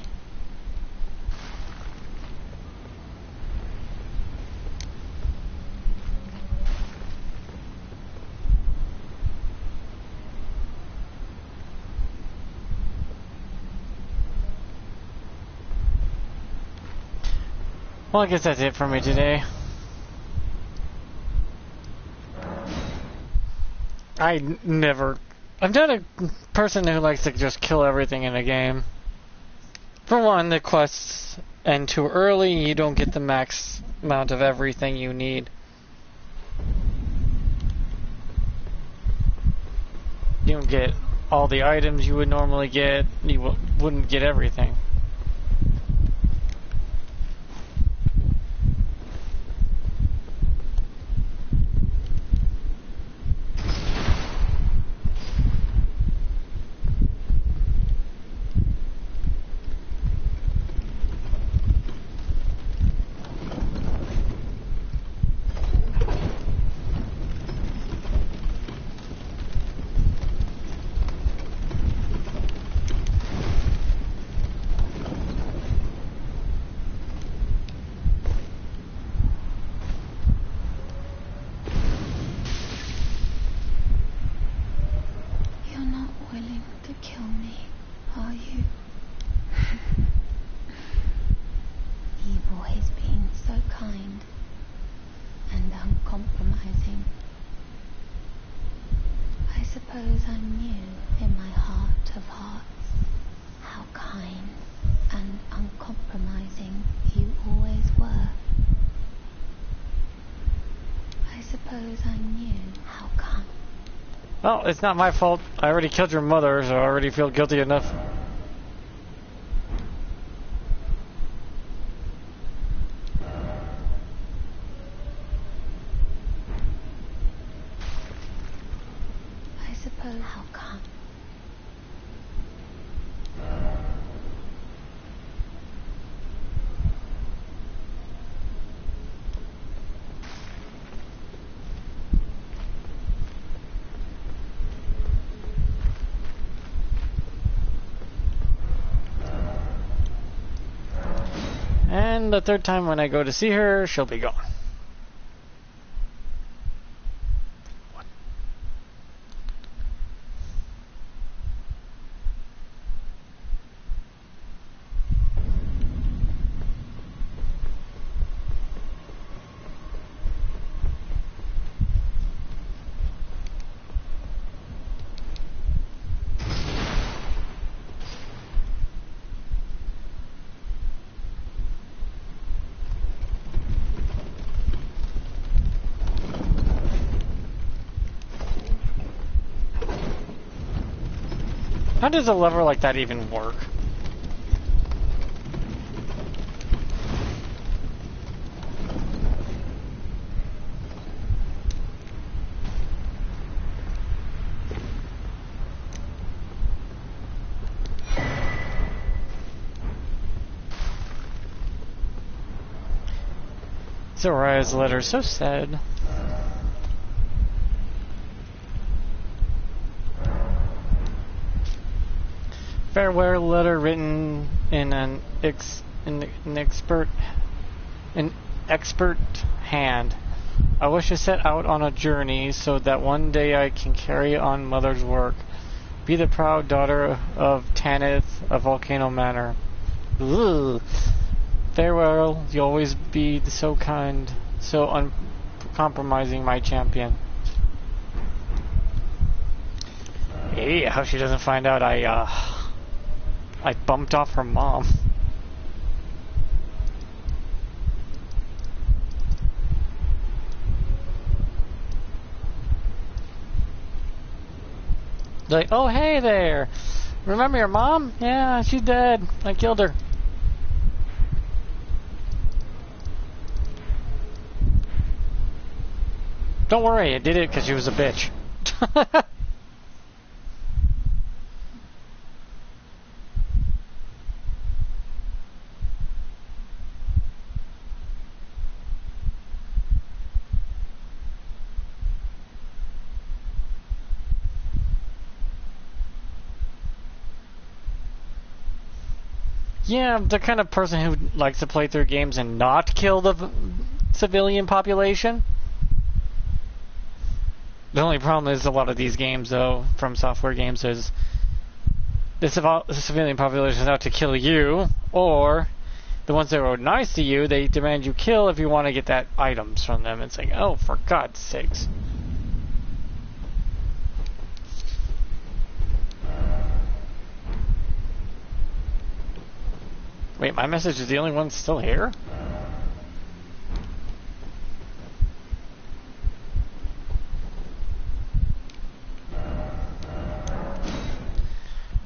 Well, I guess that's it for me today. I'm not a person who likes to just kill everything in a game. For one, the quests end too early, you don't get the max amount of everything you need. You don't get all the items you would normally get, you wouldn't get everything. Well, it's not my fault. I already killed your mother, so I already feel guilty enough.
I suppose. How come?
And the third time when I go to see her, she'll be gone. What? How does a lever like that even work? Zoraya's letter, so sad. Farewell letter written in an expert hand. I wish to set out on a journey so that one day I can carry on Mother's work. Be the proud daughter of Tanith of Volcano Manor. Ugh. Farewell, you always be so kind, so uncompromising, my champion. Hey, I hope she doesn't find out I bumped off her mom. Like, oh hey there! Remember your mom? Yeah, she's dead. I killed her. Don't worry, I did it because she was a bitch. Yeah, I'm the kind of person who likes to play through games and not kill the civilian population. The only problem is a lot of these games, though, from software games, is the civilian population is out to kill you, or the ones that are nice to you, they demand you kill if you want to get that items from them. It's like, oh, for God's sakes. Wait, my message is the only one still here?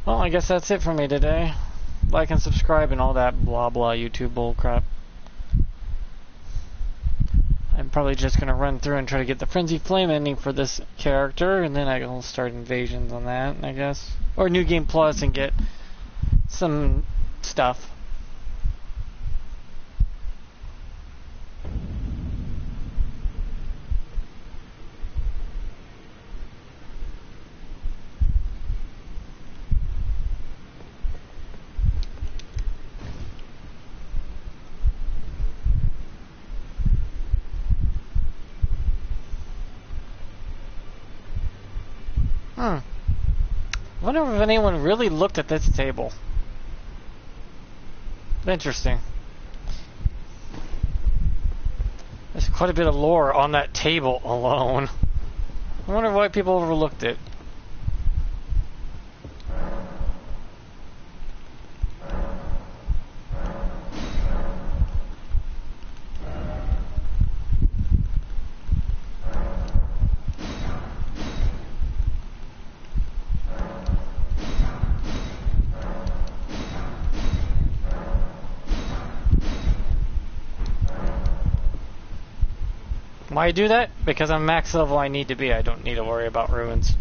Well, I guess that's it for me today. Like and subscribe and all that blah blah YouTube bullcrap. I'm probably just gonna run through and try to get the Frenzy Flame ending for this character, and then I'll start invasions on that, I guess. Or New Game Plus and get some stuff. I wonder if anyone really looked at this table. Interesting. There's quite a bit of lore on that table alone. I wonder why people overlooked it. Why do that? Because I'm max level I need to be. I don't need to worry about ruins.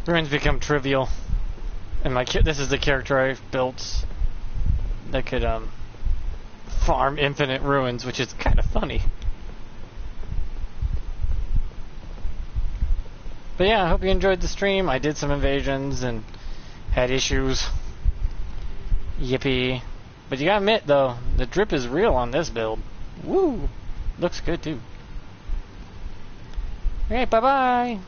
Ruins become trivial. And this is the character I've built that could farm infinite ruins, which is kind of funny. But yeah, I hope you enjoyed the stream. I did some invasions and had issues. Yippee. But you gotta admit, though, the drip is real on this build. Woo! Looks good, too. Alright, bye-bye!